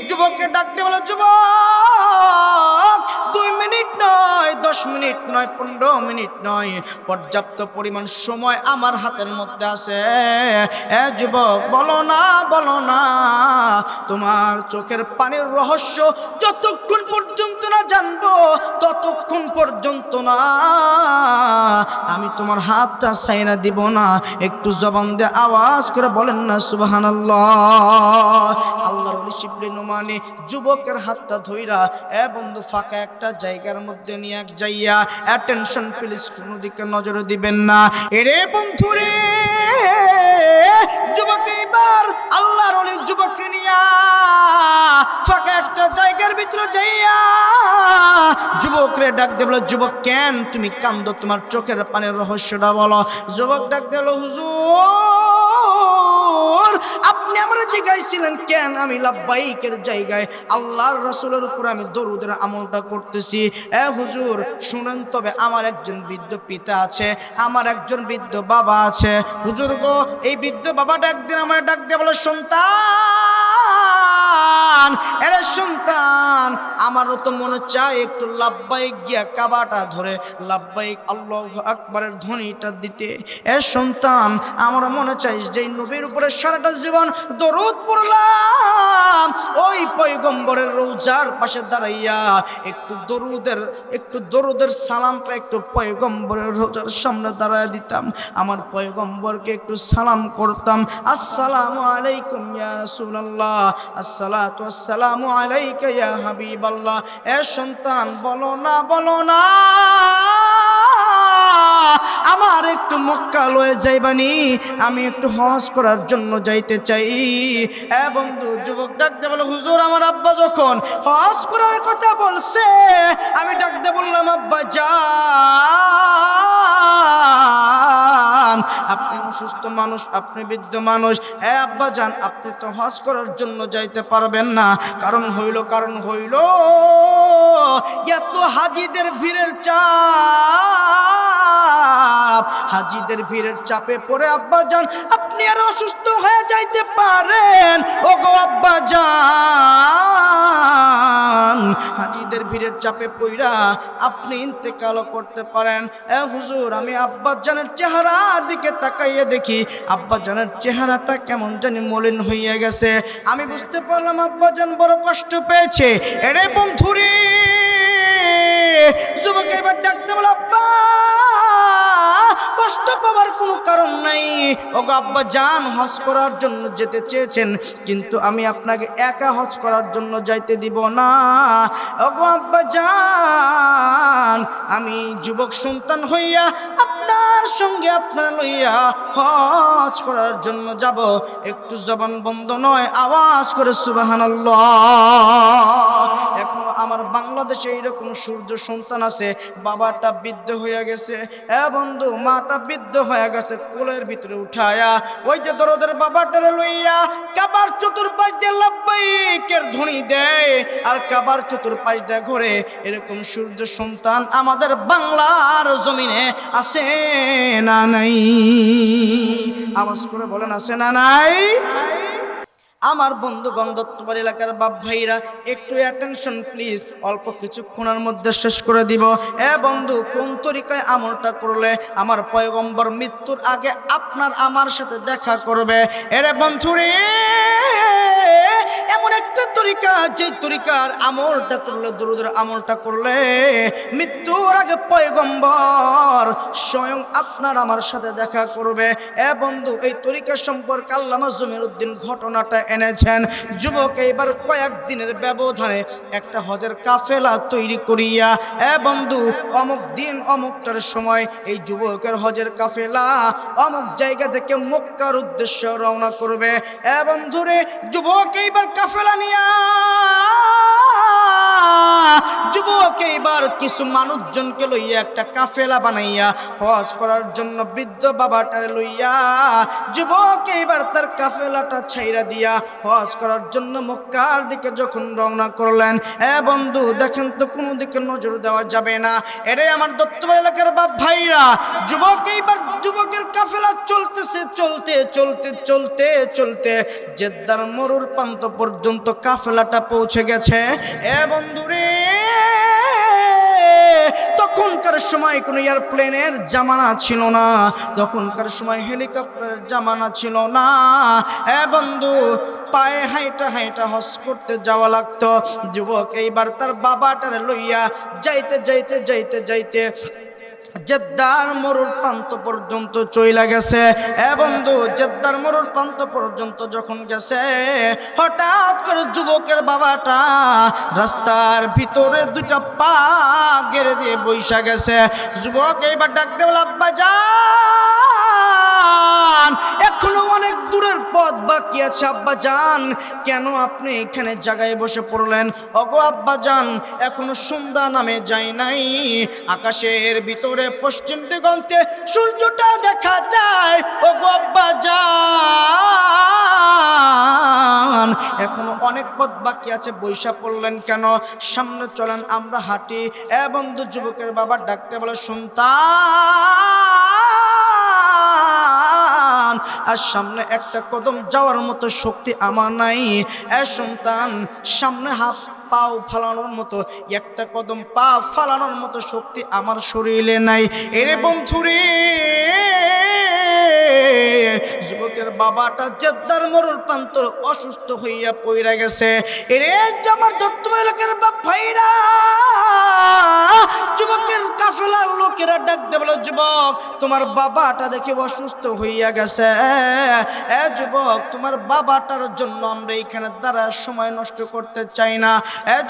যুবককে ডাকতে বলে, যুবক 2 মিনিট নয়, 10 মিনিট নয়, 15 মিনিট নয়, পর্যাপ্ত পরিমাণ সময় আমার হাতের মধ্যে আছে। এ যুবক বলো না তোমার চোখের পানির রহস্য যতক্ষণ পর্যন্ত না জানবো ততক্ষণ পর্যন্ত না আমি তোমার হাতটা ছাইরা দিব না। একটু জবান দিয়ে আওয়াজ করে বলেন না সুবহানাল্লাহ। আল্লাহর ওলি শিবলি নোমানি যুবকের হাতটা ধইরা এ বন্ধু ফাঁকা একটা জায়গার মধ্যে নিয়ে যাইয়া, অ্যাটেনশন প্লিজ, কোনো দিকে নজর দিবেন না। এরে বন্ধুরে যুবক এবার আল্লাহর ওলি যুবককে নিয়া ফাঁকা একটা জায়গার ভিতরে যাইয়া যুবকরে ডাক দিয়ে বলে, যুবক কেন তুমি কান্দো? তোমার চোখের পানির রহস্যটা বলো। যুবক ডাক দিল, হুজুর আপনি আমরা জিজ্ঞাসিলেন কেন? আমি লাব্বাইকের জায়গায় আল্লাহর রাসূলের উপর আমি দরুদের আমলটা করতেছি। এ হুজুর শুনেন, তবে আমার একজন বৃদ্ধ পিতা আছে, আমার একজন বৃদ্ধ বাবা আছে। হুজুর গো এই বৃদ্ধ বাবাটা একদিন আমার ডাক দিয়ে বলে, সন্তান এরে সন্তান আমারও তো মনে চায় একটু লাব্বাইক গিয়া কাবাটা ধরে লাব্বাইক আল্লাহু আকবারের ধ্বনিটা দিতে। এ সন্তান আমারও মনে চাই যেই নবীর উপরে সারাটা জীবন দরুদ পড়লাম ওই পয়গম্বরের রওজার পাশে দাঁড়াইয়া একটু দরুদের সালামটা একটু পয়গম্বরের রওজার সামনে দাঁড়ায় দিতাম, আমার পয়গম্বরকে একটু সালাম করতাম, আসসালামু আলাইকুম ইয়া রাসূলুল্লাহ, আসসালাতু আসসালামু আলাইকা ইয়া হাবিবাল্লাহ। এ সন্তান বলো না আমার একটু মক্কা লয়ে যাইবানি, আমি একটু হজ করার জন্য যাইতে চাই। এ বন্ধু যুবক ডাকতে বলে, হুজুর আমার আব্বা যখন হজ করার কথা বলছে আমি ডাকতে বললাম, আব্বা যান আপনি অসুস্থ মানুষ, আপনি বৃদ্ধ মানুষ, হ্যাঁ আব্বা যান আপনি তো হজ করার জন্য যাইতে পারবেন না। কারণ হইল এত হাজিদের ভিড়ের চাপ, হাজিদের ভিড়ের চাপে পড়ে আব্বা যান আপনি আর অসুস্থ হয়ে যাইতে পারেন। ও গো আব্বা যান হাজিদের ভিড়ের চাপে পইরা আপনি ইন্তেকাল করতে পারেন। এ হুজুর আমি আব্বা জানের চেহারার দিকে তাকাইয়ে দেখি আব্বা জানের চেহারাটা কেমন জানি মলিন হইয়া গেছে। আমি বুঝতে পারলাম আব্বা জান বড় কষ্ট পেয়েছে। এরে বন্ধুরে যুবক এবার ডাকতে বলে, আব্বা কষ্ট পাওয়ার কোনো কারণ নাই। ওগো আব্বা জান হজ করার জন্য যেতে চেয়েছেন কিন্তু আমি আপনাকে একা হজ করার জন্য যাইতে দিব না। ওগো আব্বা জান আমি যুবক সন্তান হইয়া আপনার সঙ্গে আপনার লইয়া হজ করার জন্য যাব। একটু জবান বন্ধ নয় আওয়াজ করে সুবহানাল্লাহ। এখন আমার বাংলাদেশে এইরকম সূর্য সন্তান আছে, বাবাটা বৃদ্ধ হয়ে গেছে, এ বন্ধু মাটা বৃদ্ধ হয়ে গেছে, কোলের ভিতরে উঠায়া ওই যে দরদের বাবাটারে লইয়া কাবার চতুর্পাশ দিয়ে লাব্বাইকের ধ্বনি দেয় আর কাবার চতুর্পাশ দিয়ে ঘুরে। এরকম সূর্য সন্তান আমাদের বাংলার জমিনে আছে না নাই? আওয়াজ করে বলেন আছে না নাই? আমার বন্ধুগণ দত্তবাড়ি এলাকার বাপ ভাইরা একটু অ্যাটেনশন প্লিজ, অল্প কিছুক্ষণের মধ্যে শেষ করে দিব। এ বন্ধু কোন তরিকায় আমলটা করলে আমার পয়গম্বর মৃত্যুর আগে আপনার আমার সাথে দেখা করবে? এরে বন্ধুরে এমন একটা তরিকা, যে তরিকার আমলটা করলে, দুরুদের আমলটা করলে মৃত্যুর আগে পয়গম্বর স্বয়ং আপনার আমার সাথে দেখা করবে। বন্ধু, এই তরিকা সম্পর্কে আল্লামা জমিরউদ্দিন ঘটনাটা এনেছেন। যুবক এবার কয়েকদিনের ব্যবধানে একটা হজের কাফেলা তৈরি করিয়া, বন্ধু, অমুক দিন অমুকটার সময় এই যুবকের হজের কাফেলা অমুক জায়গা থেকে মক্কার উদ্দেশ্যে রওনা করবে। বন্ধুরে, যুবক এইবার কাফেলা নিয়া, যুবক এইবার কিছু মানুষজনকে লইয়া একটা কাফেলা বানাইয়া হজ করার জন্য বৃদ্ধ বাবাটারে লইয়া যুবক এইবার তার কাফেলাটা ছাইরা দিয়া হজ করার জন্য মক্কার দিকে যখন রওনা করলেন। বন্ধু, দেখেন তো কোনো দিকে নজর দেওয়া যাবে না। এরে আমার দত্তপুর এলাকার বাপ ভাইরা, যুবক এইবার যুবকের কাফেলা চলতেছে, চলতে চলতে চলতে চলতে জেদ্দার মরুর প্রান্ত পর্যন্ত কাফেলাটা পৌঁছে গেছে। বন্ধুরে, তখনকার সময় কোনো এয়ারপ্লেনের জামানা ছিল না, তখনকার সময় হেলিকপ্টারের জামানা ছিল না। বন্ধু, পায়ে হাইটা হাইটা হজ করতে যাওয়া লাগতো। যুবক এইবার তার বাবাটারে লইয়া যাইতে যাইতে যাইতে যাইতে জেদ্দার মরুর প্রান্ত পর্যন্ত চইলা গেছে। বন্ধু, জেদ্দার মরুর প্রান্ত পর্যন্ত যখন গেছে, হঠাৎ করে যুবকের বাবাটা রাস্তার ভিতরে দুটা পা গেড়ে দিয়ে বইসা গেছে। যুবক এইবার ডাক দেওয়া, আব্বা যান, এখনো অনেক দূরের পথ বাকি আছে। আব্বা যান, কেন আপনি এখানে জায়গায় বসে পড়লেন? ওগো আব্বা যান, এখনো সন্ধ্যা নামে যায় নাই, আকাশের ভিতরে পশ্চিম দিগন্তে সূর্যটা দেখা যায়। ওগো আব্বা যান, এখনো অনেক পথ বাকি আছে, বৈশা পড়লেন কেন? সামনে চলেন, আমরা হাঁটি। বন্ধু, যুবকের বাবা ডাকতে বলে, সন্তান, আর সামনে একটা কদম যাওয়ার মতো শক্তি আমার নাই। সন্তান, সামনে হাত পাও ফালানোর মতো, একটা কদম পা ফালানোর মতো শক্তি আমার শরীরে নাই। এরে বন্ধুরে, যুবকের বাবাটা জেদ্দার মরুর প্রান্তর অসুস্থ হইয়া পইরা গেছে। এরে আমার দত্তপুর এলাকার বাপ ভাইরা, যুবকের কাফেলার লোকেরা ডাক দে বলে, যুবক, তোমার বাবাটা দেখে অসুস্থ হইয়া গেছে। যুবক, তোমার বাবাটার জন্য আমরা এখানে দ্বারা সময় নষ্ট করতে চাই না।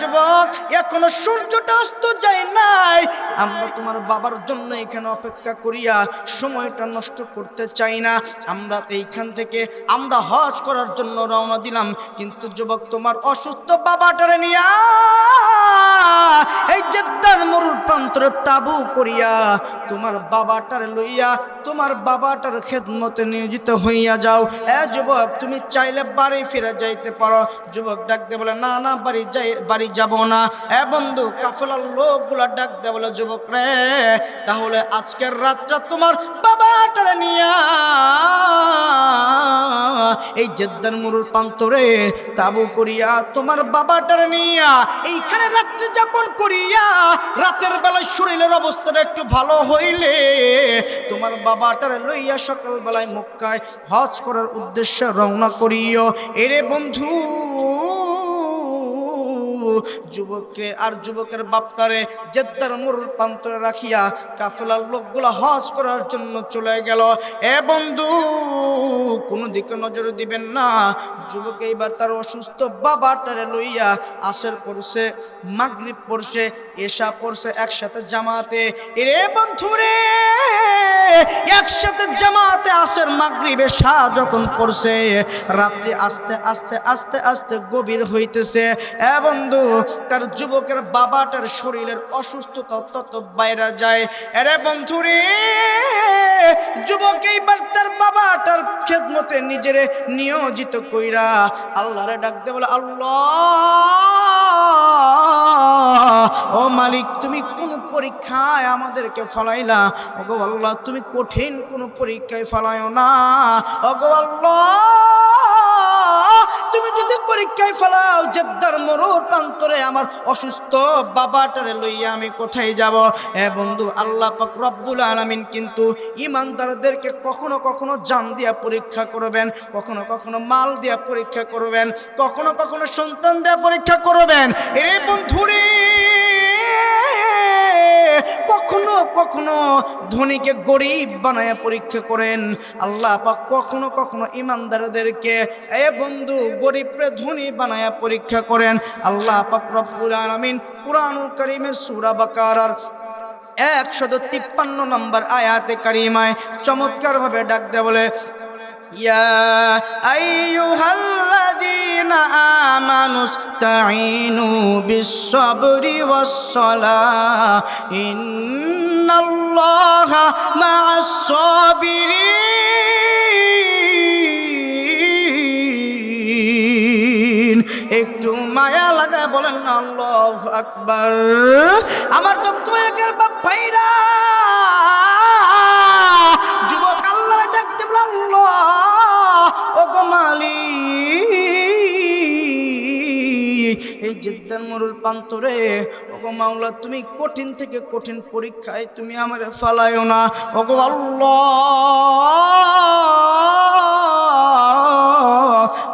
যুবক, এখনো সূর্যটা অস্ত যায় নাই, আমরা তোমার বাবার জন্য এখানে অপেক্ষা করিয়া সময়টা নষ্ট করতে চাই না। আমরা এইখান থেকে আমরা হজ করার জন্য রওনা দিলাম, কিন্তু যুবক, তোমার অসুস্থ বাবাটারে নিয়া এই জেদ্দার মরুর প্রান্তরে তাবু করিয়া তোমার বাবাটারে লইয়া তোমার বাবাটার খেদমতে নিয়োজিত হইয়া যাও। যুবক, তুমি চাইলে বাড়ি ফিরে যাইতে পারো। যুবক ডাক দে বলে, না না, বাড়ি যাব না। বন্ধু, কাফেলার লোকগুলা ডাক দে বলে, যুবক রে, তাহলে আজকের রাতটা তোমার বাবাটারে নিয়া এই জেদ্দার মরুর প্রান্তরে তাবু করিয়া তোমার বাবাটারে নিয়া এইখানে রাত্রি যাপন করিয়া রাতের বেলায় শরীরের অবস্থাটা একটু ভালো হইলে তোমার বাবাটারে লইয়া সকাল বেলায় মক্কায় হজ করার উদ্দেশ্যে রওনা করিও। এরে বন্ধু, যুবককে আর যুবকের বাপটারে জেদ্দার মরুর প্রান্তরে রাখিয়া কাফেলার লোকগুলা হজ করার জন্য চলে গেল। বন্ধু, কোনো দিকে নজর দিবেন না। যুবক এইবার তার অসুস্থ বাবাটারে লইয়া আসর পড়ছে, মাগরিব পড়ছে, এশা পড়ছে একসাথে জামাতে। এরে বন্ধুরে, একসাথে জামাতে আসর মাগরিব এশা যখন পড়ছে, রাত্রি আস্তে আস্তে আস্তে আস্তে গভীর হইতেছে। বন্ধু, তার যুবকের বাবাটার শরীরের অসুস্থতা তত বাইরে যায়। এরে বন্ধুরে, যুবক এইবার তার বাবাটার খেদমতে নিজেরে নিয়োজিত কইরা আল্লাহরে ডাক দে বলে, আল্লাহ, ও মালিক, তুমি কোন পরীক্ষায় আমাদেরকে ফলাইলা? ওগো আল্লাহ, তুমি কঠিন কোন পরীক্ষায় ফলাইও না। ওগো আল্লাহ, তুমি যদি পরীক্ষায় ফেলাও জেদ্দার মরুর প্রান্তরে আমার অসুস্থ বাবাটারে লইয়া আমি কোথায় যাব? বন্ধু, আল্লাহ পাক রব্বুল আলামিন কিন্তু ইমানদারদেরকে কখনো কখনো জান দিয়া পরীক্ষা করবেন, কখনো কখনো মাল দিয়া পরীক্ষা করবেন, কখনো কখনো সন্তান দিয়া পরীক্ষা করবেন। এই বন্ধুরে কখনো কখনো ধনীকে গরিব বানায় পরীক্ষা করেন আল্লাহ পাক, কখনো কখনো ইমানদারদেরকে বন্ধু গরিবরে ধনী বানায় পরীক্ষা করেন আল্লাহ পাক রব্বুল আলামিন কুরআনুল কারীমের সূরা বাকারার 153 নম্বর আয়াতে কারিমায় চমৎকার ভাবে ডাক দেয়, বলে ইয়া আইয়ুহাল্লাযীনা আমানুস্তাঈনু বিস-সাবরি ওয়াস-সালাহ ইন্নাল্লাহা মা'আস-সাবিরিন। একটু মায়া লাগা বলেন না আল্লাহু আকবার। আমার তো তোমাদের বাপ ভাইরা যুবক আল্লাহ ডাকতে বলেন আল্লাহ ও গো মালিক, এই জেদ্দার মরুর প্রান্তরে ও গো মাওলা তুমি কঠিন থেকে কঠিন পরীক্ষায় তুমি আমারে ফালাইও না ও গো আল্লাহ।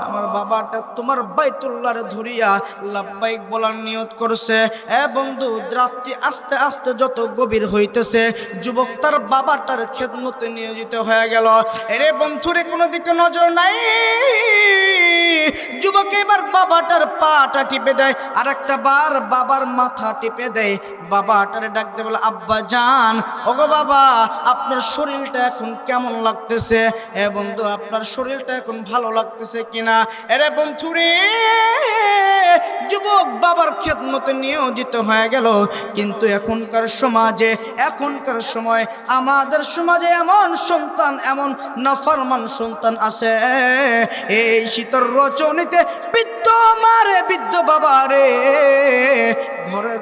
আমার বাবাটা তোমার বাইতুল্লাহরে ধরিয়া লাব্বাইক বলার নিয়ত করছে। বন্ধু, রাত্রি আস্তে আস্তে যত গভীর হইতেছে যুবক তার বাবাটার খেদমতে নিয়োজিত হয়ে গেল। এরে বন্ধুরে কোনো দিকে নজর নাই। যুবক এবার বাবাটার পাটা টিপে দেয়, আর একটা বার বাবার মাথা টিপে দেয়। বাবাটারে ডাকতে বলে আব্বা জান, ওগো বাবা আপনার শরীরটা এখন কেমন লাগতেছে? বন্ধু, আপনার শরীরটা এখন ভালো লাগতেছে কিনা? এরে বন্ধুরে যুবক বাবার খেদমতে নিয়োজিত হয়ে গেল। কিন্তু এখনকার সমাজে, এখনকার সময় আমাদের সমাজে এমন সন্তান, এমন নাফরমান সন্তান আছে, এই শীতল রজনীতে বৃদ্ধ মারে বৃদ্ধ বাবারে ঘরের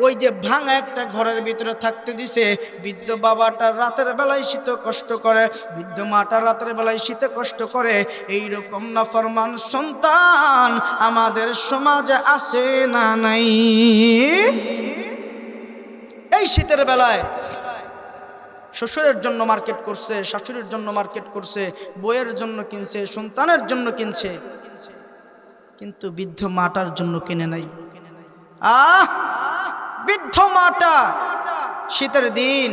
ওই যে ভাঙা একটা ঘরের ভিতরে থাকতে দিছে। বৃদ্ধ বাবাটা রাতের বেলায় শীতে কষ্ট করে, বৃদ্ধ মাটা রাতের বেলায় শীতে কষ্ট করে। এইরকম নাফরমান সন্তান আমাদের সমাজে আছে না নাই? এই শীতের বেলায় শ্বশুরের জন্য মার্কেট করছে, শাশুড়ির জন্য মার্কেট করছে, বইয়ের জন্য কিনছে, সন্তানের জন্য কিনছে, কিন্তু বৃদ্ধ মাটার জন্য কিনে নাই। বৃদ্ধ মাটা শীতের দিন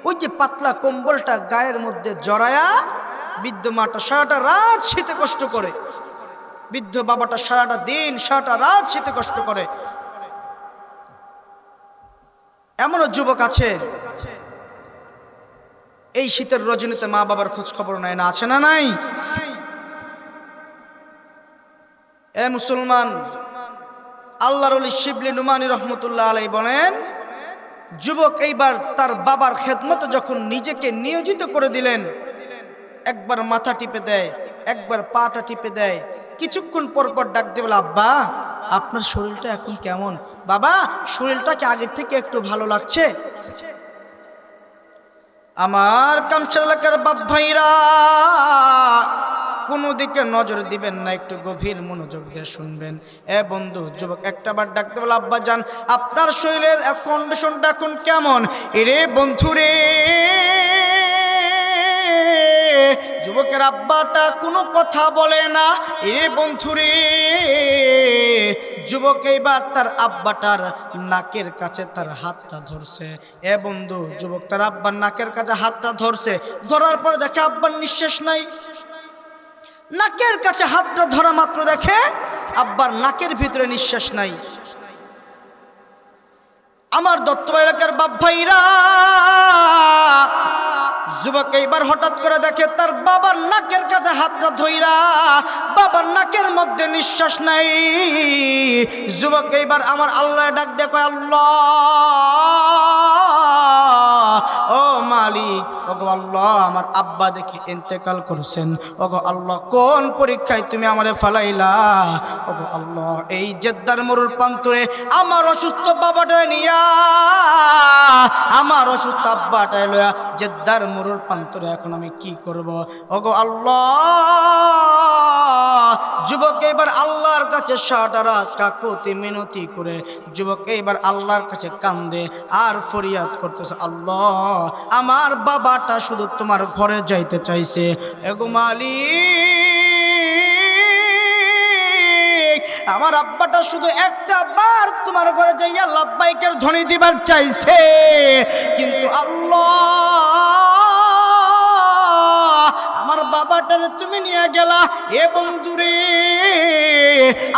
ওই যে পাতলা কম্বলটা গায়ের মধ্যে জড়ায়া বৃদ্ধ মাটা সারাটা রাত শীতে কষ্ট করে, বৃদ্ধ বাবাটা সারাটা দিন সারাটা রাত শীতে কষ্ট করে। এমনও যুবক আছে এই শীতের রজনীতে মা বাবার খোঁজ খবর নেয় না, আছে না নাই? এ মুসলমান, আল্লাহর ওলি শিবলি নুমানি রহমতুল্লাহ আলাইহি বলেন, যুবক এইবার তার বাবার খেদমতে যখন নিজেকে নিয়োজিত করে দিলেন, একবার মাথা টিপে দেয়, একবার পাটা টিপে দেয়, কিছুক্ষণ পর পর ডাক দিয়ে বলে আব্বা আপনার শরীরটা এখন কেমন? বাবা শরীরটা কি আগের থেকে একটু ভালো লাগছে? আমার কামসার এলাকার বাপ ভাইরা কোনো দিকে নজর দিবেন না, একটু গভীর মনোযোগ দিয়ে শুনবেন। বন্ধু, যুবক একটা বার ডাকতে বলে আব্বা জান আপনার শরীরের কন্ডিশনটা এখন কেমন? এরে বন্ধুরে যুবকের আব্বাটা কোনো কথা বলে না। এরে বন্ধুরে যুবক এইবার তার আব্বাটার নাকের কাছে তার হাতটা ধরছে। বন্ধু, যুবক তার আব্বার নাকের কাছে হাতটা ধরছে, ধরার পর দেখে আব্বার নিঃশ্বাস নাই। নাকের কাছে হাতটা ধরা মাত্র দেখে আব্বার নাকের ভিতরে নিঃশ্বাস নাই। আমার দত্ত এলাকার বাপ ভাইরা যুবক এইবার হঠাৎ করে দেখে তার বাবার নাকের কাছে হাতটা ধইরা বাবার নাকের মধ্যে নিঃশ্বাস নাই। যুবক এইবার আমার আল্লাহ ডাক দেখো, আল্লাহ ও মালিক, ওগো আল্লাহ আমার আব্বা দেখি ইন্তেকাল করছেন, ওগো আল্লাহ কোন পরীক্ষায় তুমি আমারে ফালাইলা? ওগো আল্লাহ এই জেদ্দার মরুর প্রান্তরে আমার অসুস্থ বাবাটা নিয়া আমার অসুস্থ আব্বাটাই লয়া জেদ্দার মোড়র প্রান্তরে এখন আমি কি করব? ওগো আল্লাহ, যুবক এবার আল্লাহর কাছে সারাটা রাত কাকুতি মিনতি করে যুবক এবার আল্লাহর কাছে কান্দে আর ফরিয়াদ করতেছে, আল্লাহ আমার বাবাটা শুধু তোমার ঘরে যাইতে চাইছে, এগো মালিক আমার আব্বাটা শুধু একটা বার তোমার ঘরে যাইয়া লাব্বাইকের ধ্বনি দিবার চাইছে, কিন্তু আল্লাহ আমার বাবাটারে তুমি নিয়ে গেলা। এ বন্ধুরে,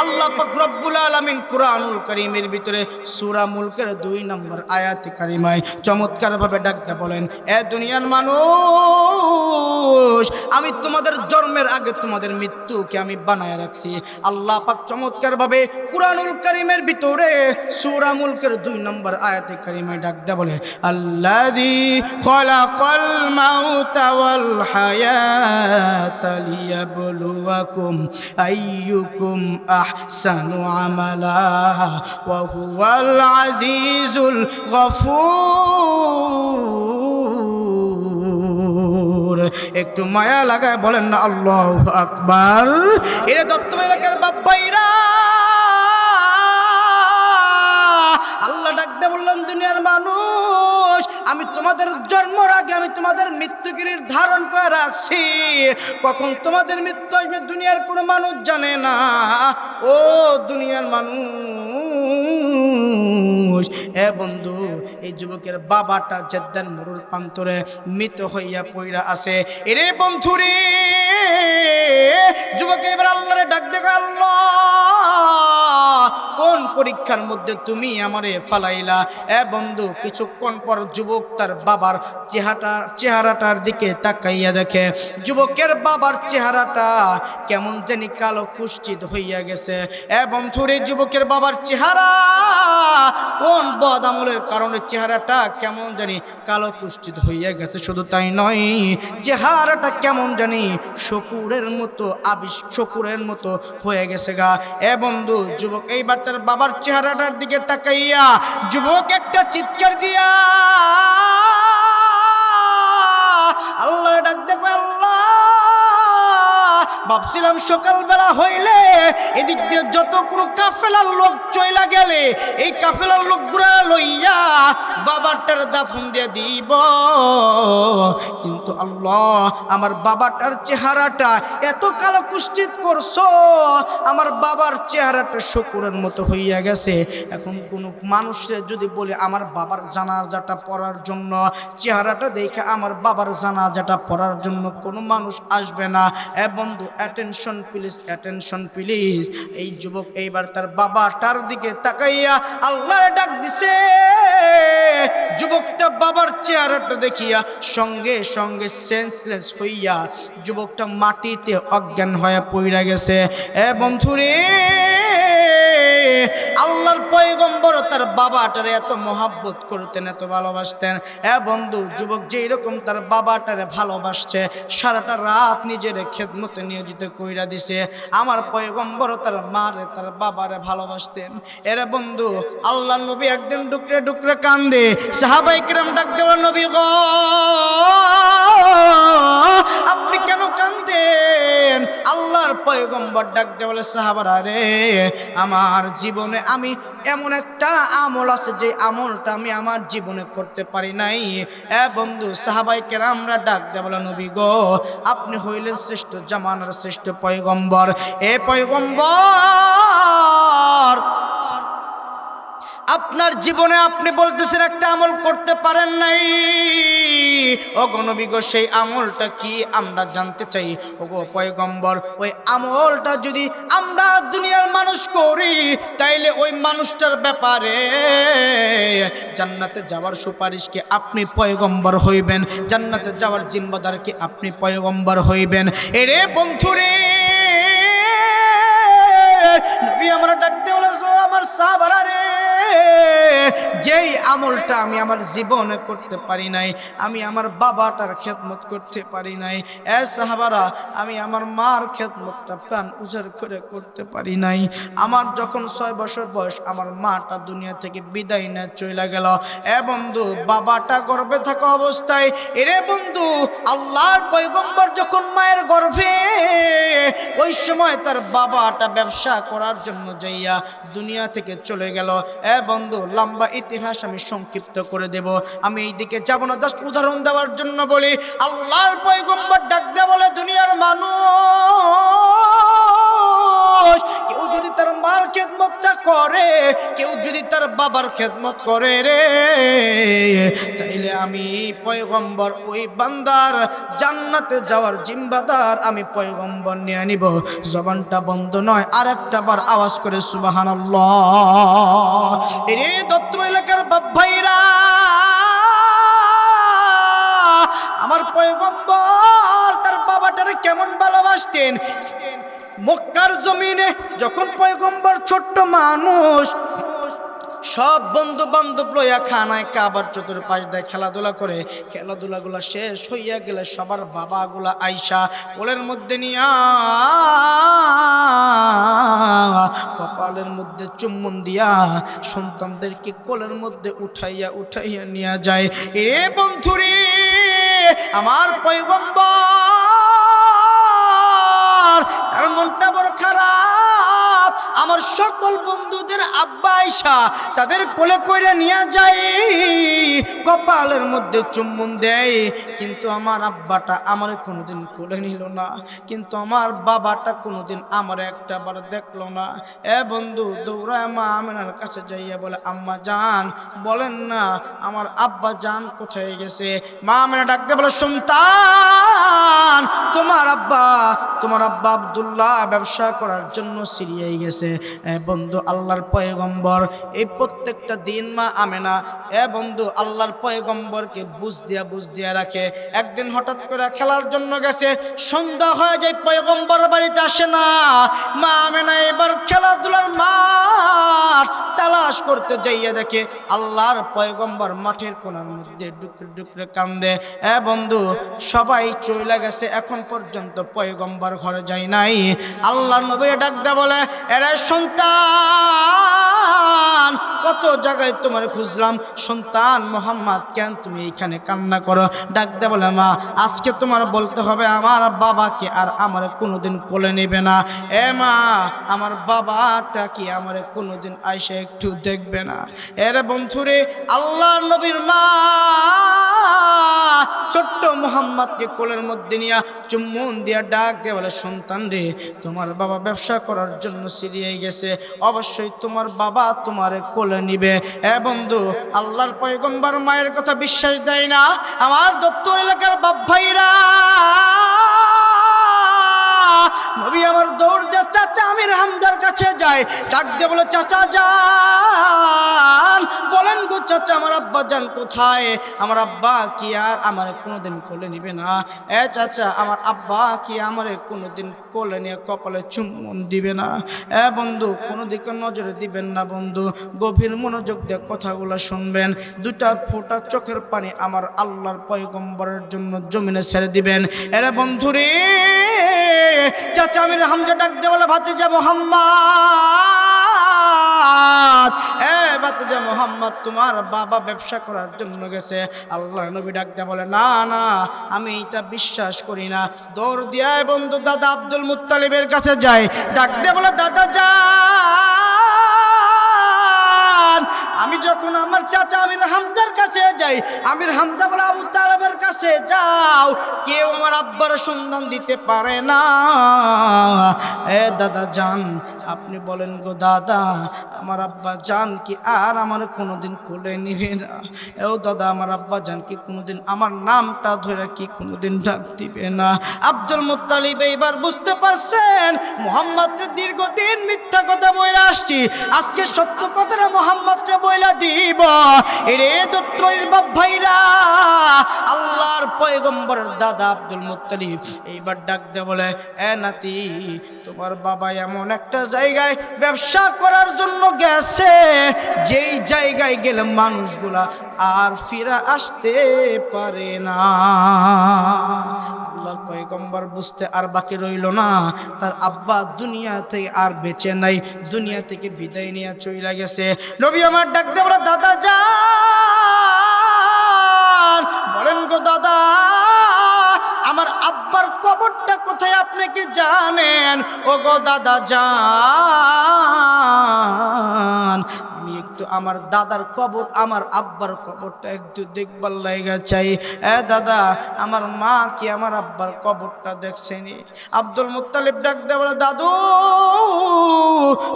আল্লাহ পাক রব্বুল আলামিন কুরআনুল কারীমের ভিতরে সূরা মুলকের 2 নম্বর আয়াতে কারিমায় চমৎকার ভাবে ডাকতে বলেন, এ দুনিয়ার মানুষ, আমি তোমাদের জন্মের আগে তোমাদের মৃত্যুকে আমি বানায় রাখছি। আল্লাহ পাক চমৎকার ভাবে কুরআনুল কারীমের ভিতরে সূরা মুলকের 2 নম্বর আয়াতে কারিমায় ডাকতে বলে, আল্লাযী খালাকাল মাউতা ওয়াল হায়াতা লিয়াবলুয়াকুম আইয়ুকুম আহসানু আমালা ওয়া হুয়াল আজিজুল গফুর। একটু মায়া লাগায় বলেন না আল্লাহু আকবার। এরে দত্ত এলাকার বাপ্পাইরা, আল্লাহ ডাকতে বললেন, দুনিয়ার মানুষ, আমি তোমাদের জন্মের আগে আমি তোমাদের মৃত্যুকে নির্ধারণ করে রাখছি। কখন তোমাদের মৃত্যু আসবে দুনিয়ার কোনো মানুষ জানে না। ও দুনিয়ার মানুষ, এ বন্ধু, এই যুবকের বাবাটা জেদ্দার মরুর প্রান্তরে মৃত হইয়া পইরা আছে। এরে বন্ধুরে, যুবক এবার আল্লাহরে ডাক দেখো, আল্লাহ কোন পরীক্ষার মধ্যে তুমি আমারে ফালাইলা? এ বন্ধু, কিছুক্ষণ পর যুবক তার বাবার চেহারাটার দিকে তাকাইয়া দেখে যুবকের বাবার চেহারাটা কেমন জানি কালো কুষ্ঠিত হইয়া গেছে। এ বন্ধুরে, যুবকের বাবার চেহারা কোন বদ আমলের কারণে চেহারাটা কেমন জানি কালো কুষ্ঠিত হইয়া গেছে। শুধু তাই নয়, চেহারাটা কেমন জানি শকুরের মতো হয়ে গেছে গা। এ বন্ধু, যুবক এইবার তার বাবার চেহারাটার দিকে তাকাইয়া যুবক একটা চিৎকার দিয়া আল্লাহ ডাক দেখো, আল্লাহ ভাবছিলাম সকালবেলা হইলে এদিক দিয়ে যত কোনো কাফেলার লোক চইলা গেলে এই কাফেলার লোকগুলা লইয়া বাবাটার দাফন দিয়ে দিব, কিন্তু আল্লাহ আমার বাবাটার চেহারাটা এত কালো কুষ্ঠিত করছো, আমার বাবার চেহারাটা শকুরের মতো হইয়া গেছে। এখন কোনো মানুষের যদি বলে আমার বাবার জানাজাটা পড়ার জন্য, চেহারাটা দেখে আমার বাবার জানাজাটা পড়ার জন্য কোনো মানুষ আসবে না। এ বন্ধু, অ্যাটেনশন প্লিজ, অ্যাটেনশন প্লিজ। এই যুবক এইবার তার বাবাটার দিকে তাকাইয়া আল্লাহর ডাক দিছে। যুবকটা বাবার চেহারাটা দেখিয়া সঙ্গে সঙ্গে সেন্সলেস হইয়া যুবকটা মাটিতে অজ্ঞান হয়ে পইরা গেছে। এ বন্ধুরে, আল্লাহর পয়গম্বর তার বাবাটারে এত মহাব্বত করতেন, এত ভালোবাসতেন। এ বন্ধু, যুবক যেই রকম তার বাবাটারে ভালোবাসছে, সারাটা রাত নিজের খেদমতে নিয়োজিত কইরা দিছে। আমার পয়গম্বর তার মারে তার বাবারে ভালোবাসতেন। এরে বন্ধু, আল্লাহ নবী একদিন ডুকরে ডুকরে কান্দে। সাহাবায়ে কেরাম ডাক দেওয়া, নবী গো আপনি কেন কান্দেন? আল্লাহর পয়গম্বর ডাক দিয়ে বলে, সাহাবারা রে, আমার জীবনে আমি এমন একটা আমল আছে যে আমলটা আমি আমার জীবনে করতে পারি নাই। এ বন্ধু, সাহাবায়ে কেরামরা ডাক দিয়ে বলে, নবী গো আপনি হইলেন শ্রেষ্ঠ জামানার শ্রেষ্ঠ পয়গম্বর। এ পয়গম্বর, আপনার জীবনে আপনি বলতেছেন একটা আমল করতে পারেন নাই। ওগো নবী গো, সেই আমলটা কি আমরা জানতে চাই। ওগো পয়গম্বর, ওই আমলটা যদি আমরা দুনিয়ার মানুষ করি তাইলে ওই মানুষটার ব্যাপারে জান্নাতে যাওয়ার সুপারিশ কি আপনি পয়গম্বর হইবেন, জান্নাতে যাওয়ার জিম্মাদার কি আপনি পয়গম্বর হইবেন। এরে বন্ধুরে, নবী আমরা ডাকতে বলেছো, আমার সাহাবারা রে, যেই আমলটা আমি আমার জীবনে করতে পারি নাই, আমি আমার বাবাটার খেদমত করতে পারি নাই। এ সাহাবারা, আমি আমার মার খেদমতটা প্রাণ উজাড় করে করতে পারি নাই। আমার যখন 6 বছর বয়স, আমার মাটা দুনিয়া থেকে বিদায় নিয়ে চলে গেল। এ বন্ধু, বাবাটা গর্ভে থাকা অবস্থায়, এরে বন্ধু, আল্লাহর পয়গম্বর যখন মায়ের গর্ভে, ওই সময় তার বাবাটা ব্যবসা করার জন্য যাইয়া দুনিয়া থেকে চলে গেল। এ বন্ধু, লম্বা ইতিহাস আমি সংক্ষিপ্ত করে দেব, আমি এই দিকে যাব না, জাস্ট উদাহরণ দেওয়ার জন্য বলি। আল্লাহর পয়গম্বর ডাক দিয়ে বলে, দুনিয়ার মানুষ, কেউ যদি তার মার খেদমতটা করে, কেউ যদি তার বাবার খেদমত করে রে, তাইলে আমি পয়গম্বর ওই বান্দার জান্নাতে যাওয়ার জিম্মাদার আমি পয়গম্বর নিয়ে নিব। জবানটা বন্ধ নয়, আরেকটা বার আওয়াজ করে সুবহানাল্লাহ। রে দত্ত এলাকার বাপ ভাইরা, আমার পয়গম্বর তার বাবাটারে কেমন ভালোবাসতেন। মক্কার জমিনে যখন পয়গম্বর ছোট্ট মানুষ, সব বন্ধু বান্ধব লইয়া খানায় কাবার চতুর্পাশ দেয় খেলাধুলা করে। খেলাধুলাগুলা শেষ হইয়া গেলে সবার বাবাগুলা আইসা কোলের মধ্যে নিয়া কপালের মধ্যে চুম্বন দিয়া সন্তানদেরকে কোলের মধ্যে উঠাইয়া উঠাইয়া নিয়ে যায়। এ বন্ধুরে, আমার পয়গম্বর তার মনটা বড় খারাপ। আমার সকল বন্ধুদের আব্বা আয়েশা তাদের কোলে কইরা নিয়ে যায়, কপালের মধ্যে চুম্বন দেয়, কিন্তু আমার আব্বাটা আমার কোনোদিন কোলে নিল না, কিন্তু আমার বাবাটা কোনোদিন আমার একটা বার দেখলো না। এ বন্ধু, দৌড়ায় মা আমেনার কাছে যাইয়া বলে, আম্মা জান, বলেন না আমার আব্বা জান কোথায় গেছে? মা আমেনা ডাকতে বলে, সন্তান, তোমার আব্বা আব্দুল্লাহ ব্যবসা করার জন্য সিরিয়ায় গেছে। বন্ধু, আল্লাহর পয়গম্বর এই প্রত্যেকটা দিন মা আমেনা বন্ধু আল্লাহর পয়গম্বরকে বুঝ দিয়া রাখে। একদিন হঠাৎ করে খেলার জন্য গেছে, সন্ধ্যা হয়ে যায়, পয়গম্বর বাড়িতে আসে না। মা আমেনা এবার খেলাধুলার মাঠ তালাশ করতে যাইয়া দেখে আল্লাহর পয়গম্বর মাঠের কোণার মধ্যে ডুকরে ডুকরে কান্দে। বন্ধু, সবাই চলে গেছে, এখন পর্যন্ত পয়গম্বর ঘরে যায় নাই। আল্লাহর নবী ডাক দেয়া বলে, এরে সন্তান, কত জায়গায় তোমার খুঁজলাম, সন্তান মোহাম্মদ, কেন তুমি এইখানে কান্না করো? ডাক দেয়া বলে, মা, আজকে তোমার বলতে হবে আমার বাবাকে আর আমার কোনোদিন কোলে নেবে না। এ মা, আমার বাবাটা কি আমার কোনোদিন আইসা একটু দেখবে না? এরে বন্ধুরে, আল্লাহর নবীর মা ছোট্ট মোহাম্মদকে কোলের মধ্যে নিয়ে চুম্বন দিয়া ডাক দিয়ে বলে, সন্তান রে, তোমার বাবা ব্যবসা করার জন্য সিরিয়ায় গেছে, অবশ্যই তোমার বাবা তোমারে কোলে নিবে। বন্ধু, আল্লাহর পয়গম্বর মায়ের কথা বিশ্বাস দেয় না। আমার দত্ত এলাকার বাপ ভাইরা, নবী আমার দৌড় দিয়ে চাচা আমির হামজার কাছে যায়, ডাক দিয়ে বলে, চাচা যান, বলেন গো চাচা, আমার আব্বা যান কোথায়? আমার আব্বা কি আর আমার কোনোদিন কোলে নিবে না? চাচা, আমার আব্বা কি আমার কোনোদিন কোলে নিয়ে কপালে চুম্বন দিবে না? বন্ধু, কোনো দিকে নজরে দিবেন না বন্ধু, গভীর মনোযোগ দিয়ে কথাগুলো শুনবেন। দুটা ফোঁটা চোখের পানি আমার আল্লাহর পয়গম্বরের জন্য জমিনে ছেড়ে দিবেন। বন্ধু রে, চাচা আমির হামজা ডাক দিয়ে বলে, ভাতিজা মোহাম্মদ, ভাতিজা মোহাম্মদ, তোমার বাবা ব্যবসা করার জন্য গেছে। আল্লাহর নবী ডাক দিয়ে বলে, না না, আমি এটা বিশ্বাস করি না। দৌড় দিয়ে বন্ধু দাদা আব্দুল মুত্তালিবের কাছে যায়, ডাক দিয়ে বলে, দাদা যান, আমি যখন আমার চাচা আমির হামজার কাছে যাই, আমির হামজা বলে, আবু তালেবের কাছে যাও, কেউ আমার আব্বার সন্ধান দিতে পারে না। দাদা যান, আপনি বলেন গো দাদা, আমার আব্বা জান কি আর আমার কোনোদিন কোলে নিবে না? দাদা, আমার আব্বা জান কি কোনোদিন আমার নামটা ধরে কি কোনোদিন ডাক দিবে না? আব্দুল মুত্তালিব এইবার বুঝতে পারছেন, মুহাম্মদকে দীর্ঘদিন মিথ্যা কথা বলে আসছি, আজকে সত্য কথাটা মুহাম্মদকে বইলা দিব। এরে দত্তর বাপ ভাইরা, আল্লাহর আল্লাহর পয়গম্বরের দাদা আব্দুল মুত্তালিব এইবার ডাক দিয়ে বলে, এ নাতি, তোমার বাবা এমন একটা জায়গায় ব্যবসা করার জন্য গেছে, যেই জায়গায় গেলে মানুষগুলা আর ফিরে আসতে পারে না। আল্লাহর পয়গম্বর বুঝতে আর বাকি রইল না, তার আব্বা দুনিয়া থেকে আর বেঁচে নাই, দুনিয়া থেকে বিদায় নিয়ে চলে গেছে। নবী আমার ডাক দিয়ে বলে, দাদা যান, বলেন গো দাদা, আমার আব্বার কবরটা কোথায় আপনি কি জানেন? ও গো দাদা যান, আমি একটু আমার দাদার কবর, আমার আব্বার কবরটা একটু দেখবার লাগা চাই। এ দাদা, আমার মা কি আমার আব্বার কবরটা দেখছেনি? আব্দুল মুত্তালিব ডাক দিয়ে বলে, দাদু,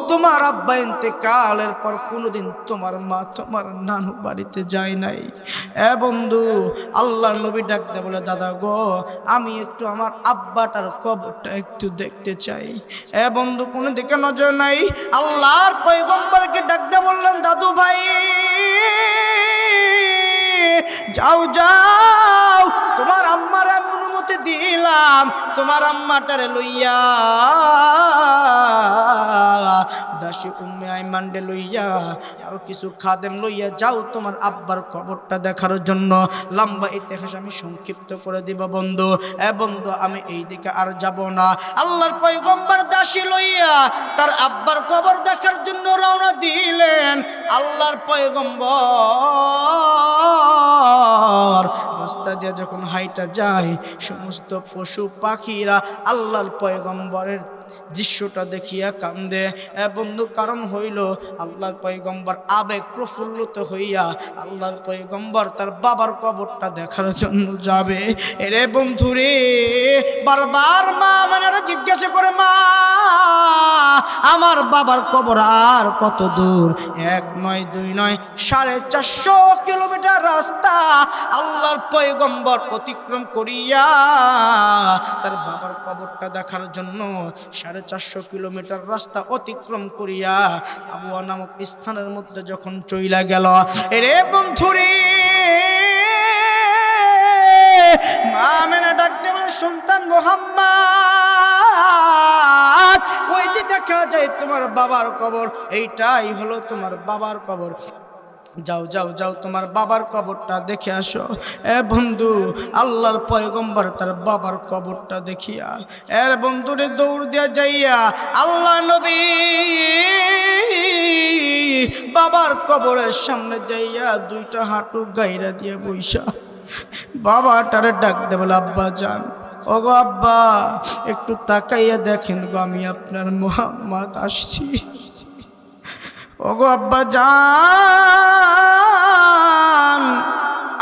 তোমার আব্বা ইন্তেকালের পর কোনোদিন তোমার মা তোমার নানু বাড়িতে যায় নাই। এ বন্ধু, আল্লাহর নবী ডাক দিয়ে বলে, দাদা গো, আমি একটু আমার আব্বাটার কবরটা একটু দেখতে চাই। এ বন্ধু, কোনো দিকে নজর নাই। আল্লাহর পয়গম্বরকে ডাক দিয়ে বললেন, দাদু ভাই, যাও যাও, তোমার আম্মার আমি অনুমতি দিলাম, তোমার আম্মাটারে লইয়া দাসী উম্মে আইমানডে লইয়া আর কিছু খাদেম লইয়া যাও তোমার আব্বার কবরটা দেখার জন্য। লম্বা ইতিহাস আমি সংক্ষিপ্ত করে দিব বন্ধু। এ বন্ধু, আমি এই দিকে আর যাব না। আল্লাহর পয়গম্বর দাসী লইয়া তার আব্বার কবর দেখার জন্য রওনা দিলেন। আল্লাহর পয়গম্বর রাস্তা দিয়ে যখন হাইটা যায়, সমস্ত পশু পাখিরা আল্লাহর পয়গম্বরের দৃশ্যটা দেখিয়া কান্দে। বন্ধু, কারণ হইল আল্লাহর পয়গম্বর আবেগ প্রফুল্লিত হইয়া আল্লাহর পয়গম্বর তার বাবার কবরটা দেখার জন্য যাবে। এরে বন্ধু রে, বারবার মা মানারা জিজ্ঞাসা করে, মা, আমার বাবার কবর আর কত দূর? 1 নয় 2 নয় 450 কিলোমিটার রাস্তা আল্লাহর পয়গম্বর অতিক্রম করিয়া তার বাবার কবরটা দেখার জন্য 450 কিলোমিটার রাস্তা অতিক্রম করিয়া আবুয়া নামক স্থানের মধ্যে যখন চইলা গেল। এরে বন্ধুরে, মা মেনা ডাকতে বলে, সন্তান মুহাম্মদ, ওই যে দেখা যায় তোমার বাবার কবর, এইটাই হলো তোমার বাবার কবর। যাও যাও যাও, তোমার বাবার কবরটা দেখে আসো। এ বন্ধু, আল্লাহর পয়গম্বর তার বাবার কবরটা দেখিয়া এর বন্ধুরে দৌড় দিয়া যাইয়া আল্লাহ নবী বাবার কবরের সামনে যাইয়া 2টা হাঁটু গাইরা দিয়ে বইসা বাবাটারে ডাক দে বলে, আব্বা যান, ওগো আব্বা, একটু তাকাইয়া দেখেন গো, আমি আপনার মুহাম্মদ আসছি। ওগো আব্বা যান,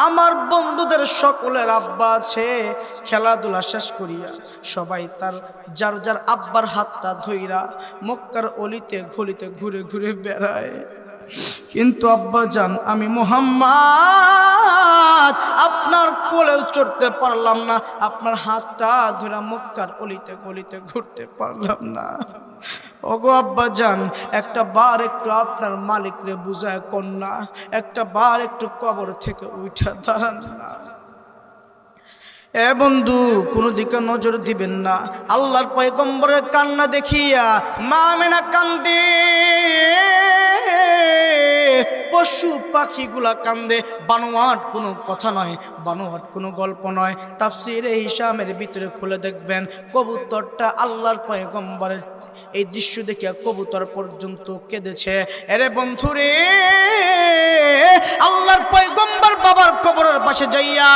আমার বন্ধুদের সকলের আব্বা আছে, খেলাধুলা শেষ করিয়া সবাই তার যার যার আব্বার হাতটা ধইরা মক্কার অলিতে গলিতে ঘুরে ঘুরে বেড়ায়। কিন্তু আব্বা জান, আমি মুহাম্মদ আপনার কোলেও চড়তে পারলাম না, আপনার হাতটা ধরে মক্কার অলিতে গলিতে ঘুরতে পারলাম না। ওগো আব্বা জান, একটা বার একটু আপনার মালিকরে বুঝায় কন্যা, একটা বার একটু কবর থেকে উঠা দাঁড়ান না। এ বন্ধু, কোনো দিকে নজর দিবেন না। আল্লাহর পয়গম্বরের কান্না দেখিয়া মা মেনা কান্দে, পশু পাখিগুলা কান্দে। বানোয়াট কোনো কথা নয়, বানোয়াট কোনো গল্প নয়। তাফসীরে হিশামের ভিতরে খুলে দেখবেন, কবুতরটা আল্লাহর পয়গম্বরের এই দৃশ্য দেখিয়া কবুতর পর্যন্ত কেঁদেছে। এরে বন্ধুরে, আল্লাহর পয়গম্বর বাবার কবরের পাশে যাইয়া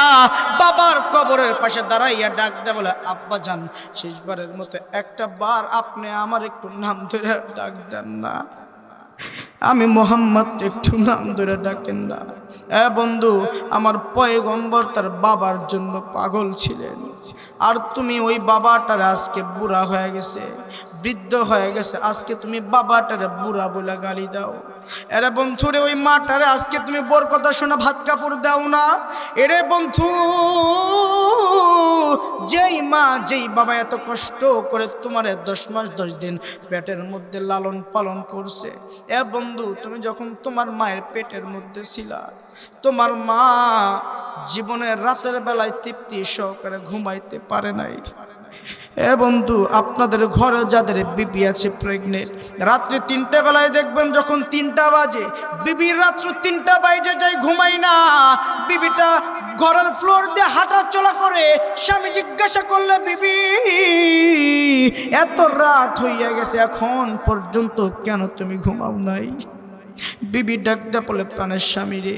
বাবার কবরের পাশে দাঁড়াইয়া ডাক দেয় বলে, আব্বা জান, শেষবারের মতো একটা বার আপনি আমার একটু নাম ধরে ডাক দেন না, আমি মোহাম্মদ একটু নাম ধরে ডাকেন না। বন্ধু, আমার পয়গম্বর তার বাবার জন্য পাগল ছিলেন, আর তুমি ওই বাবাটারে আজকে বুড়া হয়ে গেছে, বৃদ্ধ হয়ে গেছে, আজকে তুমি বাবাটারে বুড়া বলে গালি দাও। এরে বন্ধুরে, ওই মাটারে আজকে তুমি বোর কথা শোনা ভাত কাপড় দাও না। এরে বন্ধু, যেই মা যেই বাবা এত কষ্ট করে তোমারে 10 মাস 10 দিন পেটের মধ্যে লালন পালন করছে, এ বন্ধু তুমি যখন তোমার মায়ের পেটের মধ্যে ছিলা, তোমার মা জীবনের রাতের বেলায় তৃপ্তি সহকারে ঘুমাইতে পারে নাই। এ বন্ধু আপনাদের ঘরে যাদের বিবি আছে প্রেগনেন্ট, রাত্রে 3টা বেলায় দেখবেন যখন 3টা বাজে বিবির রাত্র 3টা বাজে যায় ঘুমাই না, বিবিটা ঘরের ফ্লোর দিয়ে হাঁটা চলা করে। স্বামী জিজ্ঞাসা করলে বিবি এত রাত হইয়া গেছে এখন পর্যন্ত কেন তুমি ঘুমাও নাই? বিবি ডাকতে বলে প্রাণের স্বামী রে,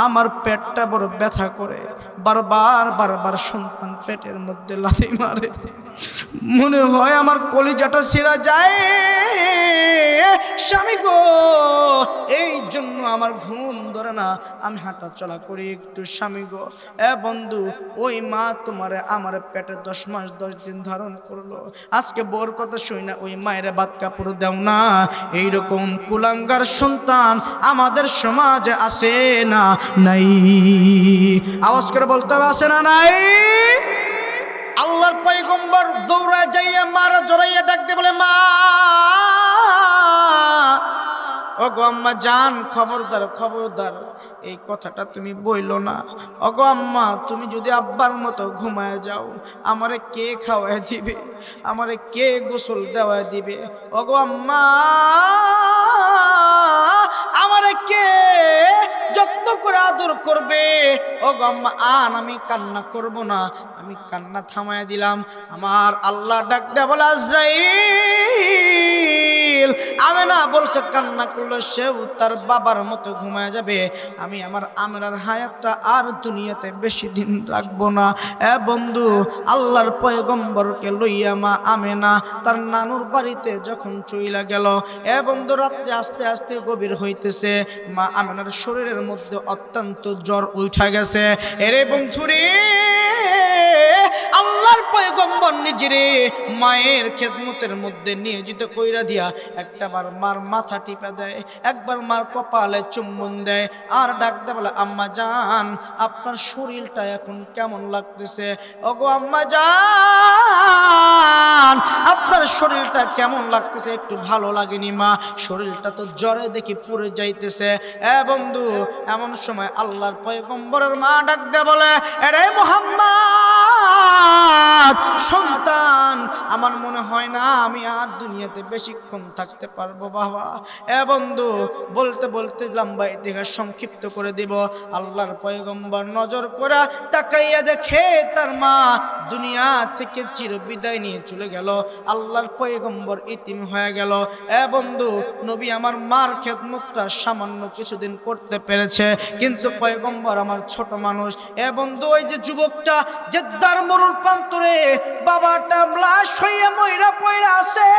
আমার পেটটা বড় ব্যথা করে, বারবার বারবার সন্তান পেটের মধ্যে লাথি মারে, মনে হয় আমার কলিজাটা ছিঁড়া যায় স্বামী গো, এই জন্য আমার ঘুম ধরে না, আমি হাঁটা চলা করি একটু স্বামী গো। এ বন্ধু ওই মা তোমারে আমার পেটে 10 মাস 10 দিন ধারণ করলো, আজকে বোর কথা শুই না ওই মায়ের ভাত কাপড় দাও না। এইরকম কুলাঙ্গার সন্তান আমাদের সমাজে আসে না নাই? আওয়াজ করে বলতে হবে আসে না নাই? আল্লাহর পয়গম্বর দৌড়ায় যাইয়া মারা জড়াইয়া ডাকতে বলে মা, ওগো আম্মা জান, খবরদার খবরদার এই কথাটা তুমি বইলো না। ওগো আম্মা তুমি যদি আব্বার মতো ঘুমায় যাও, আমারে কে খাওয়ায় দিবে, আমারে কে গোসল দেওয়া দিবে? ওগো আম্মা আমারে কে যত্ন করে আদর করবে? ওগো আম্মা আন, আমি কান্না করব না। আমি কান্না থামায় দিলাম। আমার আল্লাহ ডাক দেয়া বলে আজরাইল, আমেনা বলছে কান্না করলে সেও তার বাবার মতো ঘুমায় যাবে। আমি আমার আমেনার হায়াতটা আর দুনিয়াতে বেশি দিন রাখবো না। এ বন্ধু আল্লাহর পয়গম্বরকে লইয়া মা আমেনা তার নানুর বাড়িতে যখন চইলা গেল, এ বন্ধু রাত্রে আস্তে আস্তে গভীর হইতেছে, মা আমেনার শরীরের মধ্যে অত্যন্ত জ্বর উঠা গেছে। এরে বন্ধুরে আল্লাহর পয়গম্বর নিজেরে মায়ের খেদমতের মধ্যে নিয়োজিত কইরা দিয়া একটাবার মার মাথা টিপা দেয়, একবার মার কপালে চুম্বন দেয়, আর ডাকতে বলে আম্মা জান আপনার শরীরটা এখন কেমন লাগতেছে? ওগো আম্মা জান আপনার শরীরটা কেমন লাগতেছে? একটু ভালো লাগেনি মা, শরীরটা তো জ্বরে দেখি পুড়ে যাইতেছে। এ বন্ধু এমন সময় আল্লাহর পয়গম্বরের মা ডাকতে বলে আরে মুহাম্মদ সন্তান, আমার মনে হয় না আমি আর দুনিয়াতে বেশিক্ষণ থাকতে পারবো বাবা। এ বন্ধু বলতে বলতে লম্বা ইতিহাস সংক্ষিপ্ত করে দিব। আল্লাহর পয়গম্বর নজর করে তাকাইয়া দেখে তার মা দুনিয়া থেকে চির বিদায় নিয়ে চলে গেল। আল্লাহর পয়গম্বর ইতিম হয়ে গেল। এ বন্ধু নবী আমার মার খেদমতটা সামান্য কিছুদিন করতে পেরেছে, কিন্তু পয়গম্বর আমার ছোট মানুষ। এ বন্ধু ওই যে যুবকটা জেদ্দার মরুর প্রান্তরে বাবাটা লাশ হইয়া মইরা পইরা আছে,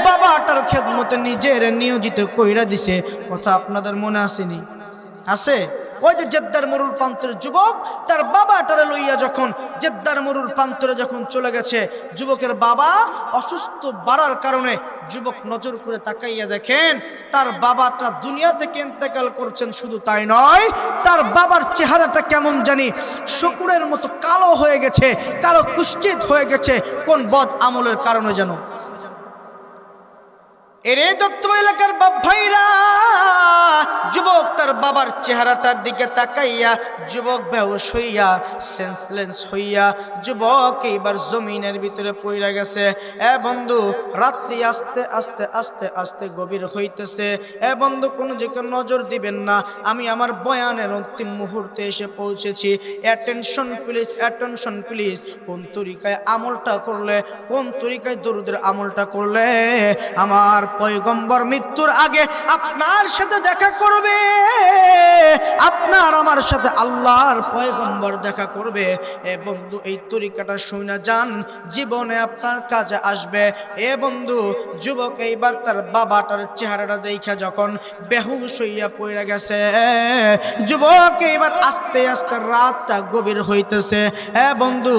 বাবাটার খেদমতে নিজের নিয়োজিত কইরা দিছে। কথা আপনাদের মনে আসেনি? আছে? ওই যে জেদ্দার মরুর প্রান্তরের যুবক তার বাবাটারে লইয়া যখন জেদ্দার মরুর প্রান্তরে যখন চলে গেছে, যুবকের বাবা অসুস্থ বাড়ার কারণে যুবক নজর করে তাকাইয়া দেখেন তার বাবাটা দুনিয়া থেকে ইন্তেকাল করছেন। শুধু তাই নয়, তার বাবার চেহারাটা কেমন জানি শকুরের মতো কালো হয়ে গেছে, কালো কুষ্ঠিত হয়ে গেছে। কোন বদ আমলের কারণে যেন। এরে দত্ত এলাকার বাপ ভাইরা, যুবক তার বাবার চেহারাটার দিকে তাকাইয়া যুবক বেহুশ হইয়া সেন্সলেস হইয়া যুবক এইবার জমিনের ভিতরে পইরা গেছে। এ বন্ধু রাত্রি আস্তে আস্তে আস্তে আস্তে গভীর হইতেছে। এ বন্ধু কোনো দিকে নজর দিবেন না, আমি আমার বয়ানের অন্তিম মুহূর্তে এসে পৌঁছেছি। Attention please, attention please. কোন তরিকায় আমলটা করলে, কোন তরিকায় দরুদের আমলটা করলে আমার পয়গম্বর মৃত্যুর আগে আপনার সাথে দেখা করবে, আপনার আমার সাথে আল্লাহর পয়গম্বর দেখা করবে। এ বন্ধু এই তরিকাটা শুনে যান, জীবনে আপনার কাজে আসবে। এ বন্ধু যুবক এইবার তার বাবাটার চেহারাটা দেখা যখন বেহুশ হইয়া পড়ে গেছে, যুবক এইবার আস্তে আস্তে রাতটা গভীর হইতেছে। এ বন্ধু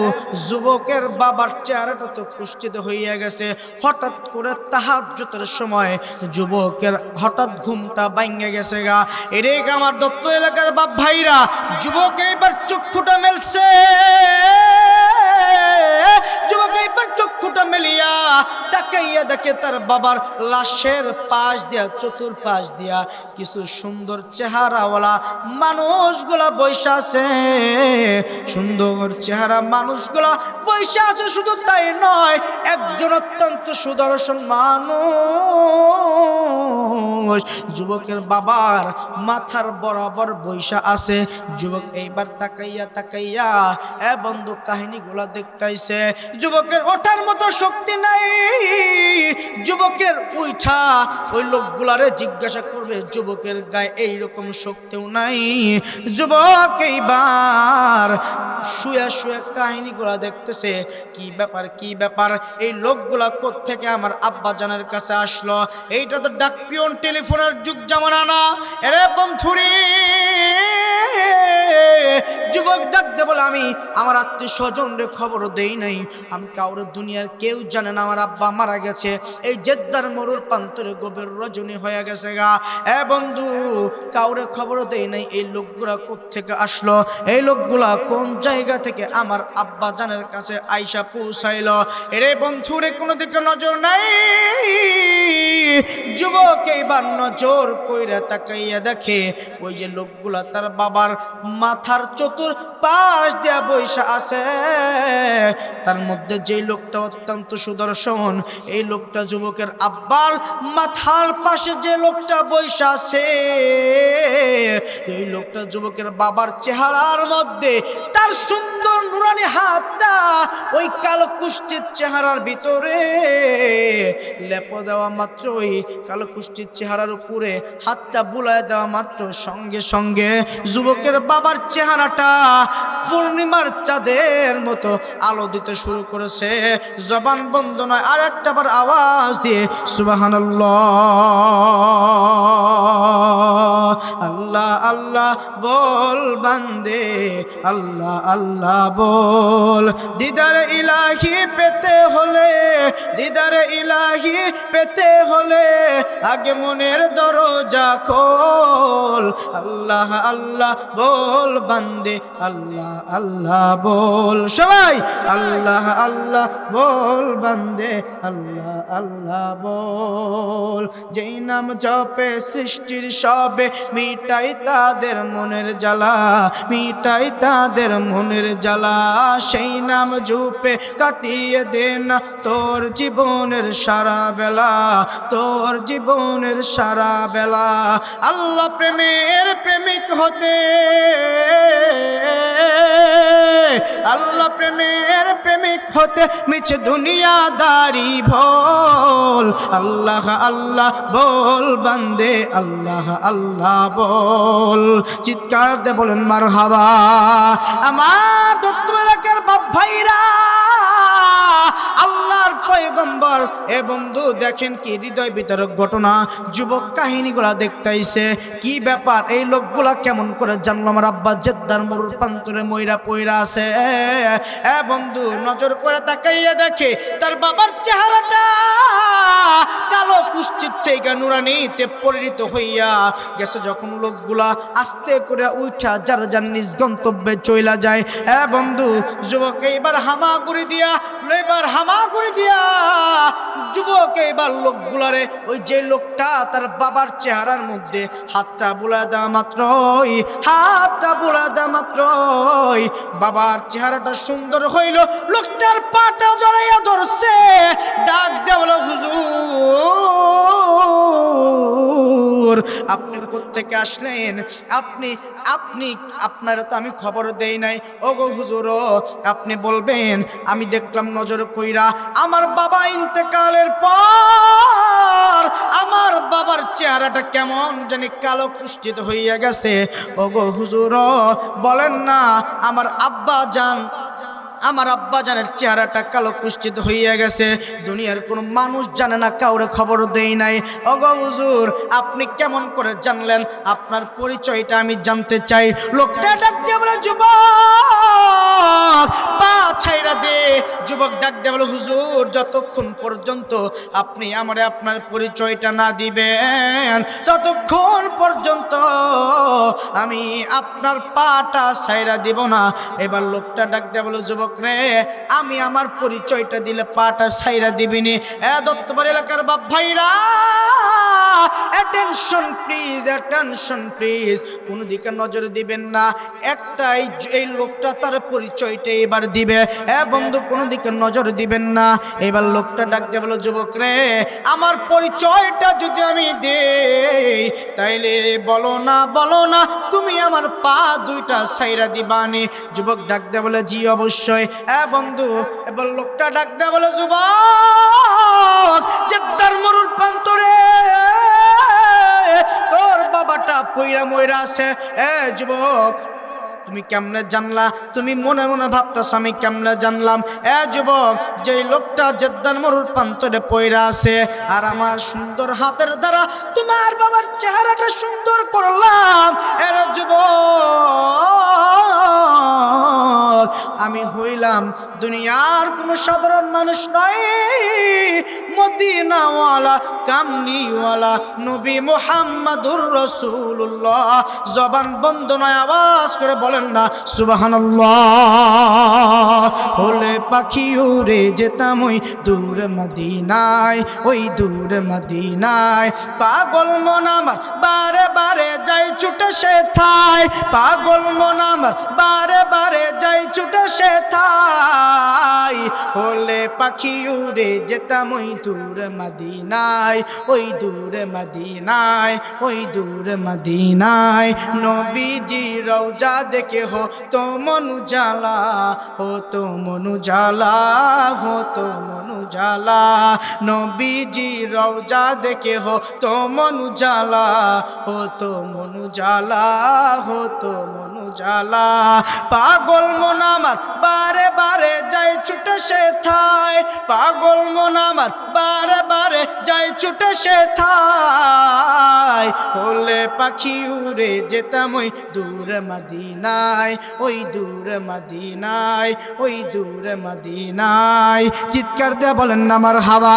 যুবকের বাবার চেহারাটা তো কুষ্ঠিত হইয়া গেছে। হঠাৎ করে তাহাজ্জুদের সময় যুবকের হঠাৎ ঘুমটা ভাঙে গেছে গা। এরে আমার দত্ত এলাকার বাপ ভাইরা, যুবক এইবার চক্ষুটা মেলছে। তাকাইয়া দেখে তার বাবার লাশের পাশ দিয়া, চতুর্পাশ দিয়া কিছু সুন্দর চেহারাওয়ালা মানুষগুলা বৈশা আছে। সুন্দর চেহারা মানুষগুলা বৈশা আছে। শুধু তাই নয়, একজন অত্যন্ত সুদর্শন মানুষ যুবকের বাবার মাথার বরাবর বৈশা আছে। যুবক এইবার তাকাইয়া তাকাইয়া বন্ধু কাহিনীগুলা দেখতাইছে। যুবকের ওঠার মতো শক্তি নাই। যুবকের উঠা ওই লোকগুলারে জিজ্ঞাসা করবে, যুবকের গায়ে এইরকম শক্তিও নাই। যুবক এইবার শুয়ে শুয়ে কাহিনীগুলা দেখতেছে। কি ব্যাপার, কি ব্যাপার, এই লোকগুলা কোত্থেকে আমার আব্বা জানের কাছে আসলো? এইটা তো ডাক পিয়ন টেলিফোনের যুগ জামানা না। এরে বন্ধুরে, যুবক ডাকতে বলে, আমি আমার আত্মীয় স্বজনরে খবর দেই নাই, আমি কাউরে, দুনিয়ার কেউ জানে না আমার আব্বা মারা গেছে। এই জেদ্দার মরুর প্রান্তরে গভীর রজনী হয়ে গেছে গা। বন্ধু, কাউরে খবর দেই নাই। এই লোকগুলা কোত্থেকে আসলো? এই লোকগুলা কোন জায়গা থেকে আমার আব্বা জানের কাছে আইসা পৌঁছাইল? এরে বন্ধুরে, কোনো দিকে নজর নাই। যুবক এইবার নজর কইরা তাকাইয়া দেখে ওই যে লোকগুলা তার বাবার মাথার চতুর পাশ দিয়া বৈশা আছে। তার মধ্যে যে লোকটা অত্যন্ত সুদর্শন, এই লোকটা যুবকের আব্বার মাথার পাশে যে লোকটা বৈশা আছে, এই লোকটা যুবকের বাবার চেহারার মধ্যে তার সুন্দর নুরানি হাতটা ওই কালো কুষ্ঠির চেহারার ভিতরে লেপো দেওয়া মাত্রই, কালো কুষ্ঠির চেহারার উপরে হাতটা বুলায় দেওয়া মাত্র সঙ্গে সঙ্গে যুবকের বাবার চেহারাটা পূর্ণিমার চাঁদের মতো আলো দিতে শুরু করেছে। জবান বন্ধ নয়, আর একটা বার আওয়াজ দিয়ে সুবহানাল্লাহ, আল্লাহ আল্লাহ বল বান্দে, আল্লাহ আল্লাহ বল। দিদার ইলাহি পেতে হলে, দিদার ইলাহি পেতে হলে আগে মনের দরজা খোল। আল্লাহ আল্লাহ বল বান্দে, আল্লাহ আল্লাহ বল। সবাই আল্লাহ আল্লাহ বল বান্দে, আল্লাহ আল্লাহ বল। যেই নাম জপে সৃষ্টির সবে মিটাই তাদের মনের জ্বালা, মিটাই তাদের মনের জ্বালা। সেই নাম জপে কাটিয়ে দে না তোর জীবনের সারা বেলা, তোর জীবনের সারা বেলা। আল্লাহ প্রেমের প্রেমিক হতে, আল্লাহ প্রেমের প্রেমিক হতে মিছে দুনিয়াদারি ভোল। আল্লাহ আল্লাহ বল বান্দে, আল্লাহ আল্লাহ বল। চিৎকার দে বলেন মারহাবা। আমার দত্ত এলাকার বাপ ভাইরা, আল্লাহর পয়গম্বর এ বন্ধু দেখেন কি হৃদয় বিতরক ঘটনা। যুবক কাহিনীগুলা দেখতেইছে, কি ব্যাপার, এই লোকগুলা কেমন করে জানলো আমার আব্বা জেদ্দার মরুর প্রান্তরে ময়রা পয়রা আছে? বন্ধু নজর করে তাকাইয়া দেখে তার বাবার চেহারাটা কালো কুষ্ঠির থেকে নুরানিতে পরিণত হইয়া গেছে। যখন লোকগুলা আস্তে করে উঠা যার যার নিজ গন্তব্যে চইলা যায়, বন্ধু যুবক এইবার হামাগুড়ি দিয়া, এবার হামাগুড়ি দিয়া যুবক এইবার লোকগুলারে, ওই যে লোকটা তার বাবার চেহারার মধ্যে হাতটা বুলা দেওয়া মাত্রই, হাতটা বুলা দেওয়া মাত্রই বাবার চেহারাটা সুন্দর হইল। লোকটার পাটা জড়াইয়া ধরছে, ডাক দেওয়া, হুজুর আপনি কোত্থেকে আসলেন? আপনি আপনি আপনারা তো আমি খবর দেই নাই। ওগো হুজুর, আপনি বলবেন, আমি দেখলাম নজর কইরা আমার বাবা ইন্তেকালের পর আমার বাবার চেহারাটা কেমন জানি কালো কুষ্ঠিত হইয়া গেছে। ওগো হুজুর বলেন না, আমার আব্বা জান, আমার আব্বা জানের চেহারাটা কালো কুষ্ঠিত হইয়া গেছে। দুনিয়ার কোনো মানুষ জানে না, কাউরে খবর দেই নাই। ওগো হুজুর আপনি কেমন করে জানলেন? আপনার পরিচয়টা আমি জানতে চাই। লোকটা ডাক দিয়ে বলে, যুবক পা ছাইরা দে। যুবক ডাক দিয়ে বলে, হুজুর যতক্ষণ পর্যন্ত আপনি আমারে আপনার পরিচয়টা না দিবেন ততক্ষণ পর্যন্ত আমি আপনার পাটা ছাইরা দিব না। এবার লোকটা ডাক দিয়ে বলো, যুবক রে, আমি আমার পরিচয়টা দিলে পাটা ছাইরা দিবিনি? দত্তপুর এলাকার বাপ ভাইরা, অ্যাটেনশন প্লিজ, অ্যাটেনশন প্লিজ, কোনো দিকে নজর দিবেন না। একটাই, এই লোকটা তার পরিচয়টা এবার দিবে। বন্ধু, কোনো দিকে নজর দিবেন না। এবার লোকটা ডাক দিয়ে বলো, যুবক রে, আমার পরিচয়টা যদি আমি দেই তাইলে বলো না, বলো না, তুমি আমার পা দুইটা ছাইরা দিবানি? যুবক ডাক দিয়ে বলে, জি অবশ্যই। বন্ধু, এবার লোকটা ডাক দিয়ে বলে, যুবক, জেদ্দার মরুর প্রান্তরে তোর বাবাটা পইরা মইরা আছে। যুবক, তুমি কেমনে জানলা? তুমি মনে মনে ভাবতেছ আমি কেমনে জানলাম? যুবক, যেই লোকটা জেদ্দার মরুর প্রান্তরে পইরা আছে আর আমার সুন্দর হাতের দ্বারা তোমার বাবার চেহারাটা সুন্দর করলাম, যুবক, আমি হইলাম দুনিয়ার কোনো সাধারণ মানুষ নয়, মদিনাওয়ালা কামলিওয়ালা নবী মুহাম্মাদুর রাসূলুল্লাহ। জবান বন্ধ নয়, আওয়াজ করে বলেন না সুবহানাল্লাহ। হলে পাখি উড়ে যেতাম ওই দূর মদিনায়, ওই দূর মদিনায়। পাগল মন আমার বারে বারে যাই ছুটে সেথায়, পাগল মন আমার বারে বারে যাই ছুটে সেথায়। হলে পাখি উড়ে যেতাম ওই দূর মদিনায়, ওই দূর মদিনায়, ওই দূর মদিনায়। নবীজি রওজা দেখে হতো মন উজালা, হতো মন উজালা, হতো মন উজালা। নবীজি রওজা দেখে হতো মন উজালা, হতো মন উজালা, হতো মন উজালা। পাগল মন আমার বারে বারে যাই ছুটে সেথায়, পাগল মন আমার বারে বারে যাই ছুটে সেথায়। হলে পাখি উড়ে যেতাম ওই দূর মদিনায়, ওই দূর মদিনায়, ওই দূর মদিনায়। চিৎকার দিয়ে বলেন না মারহাবা।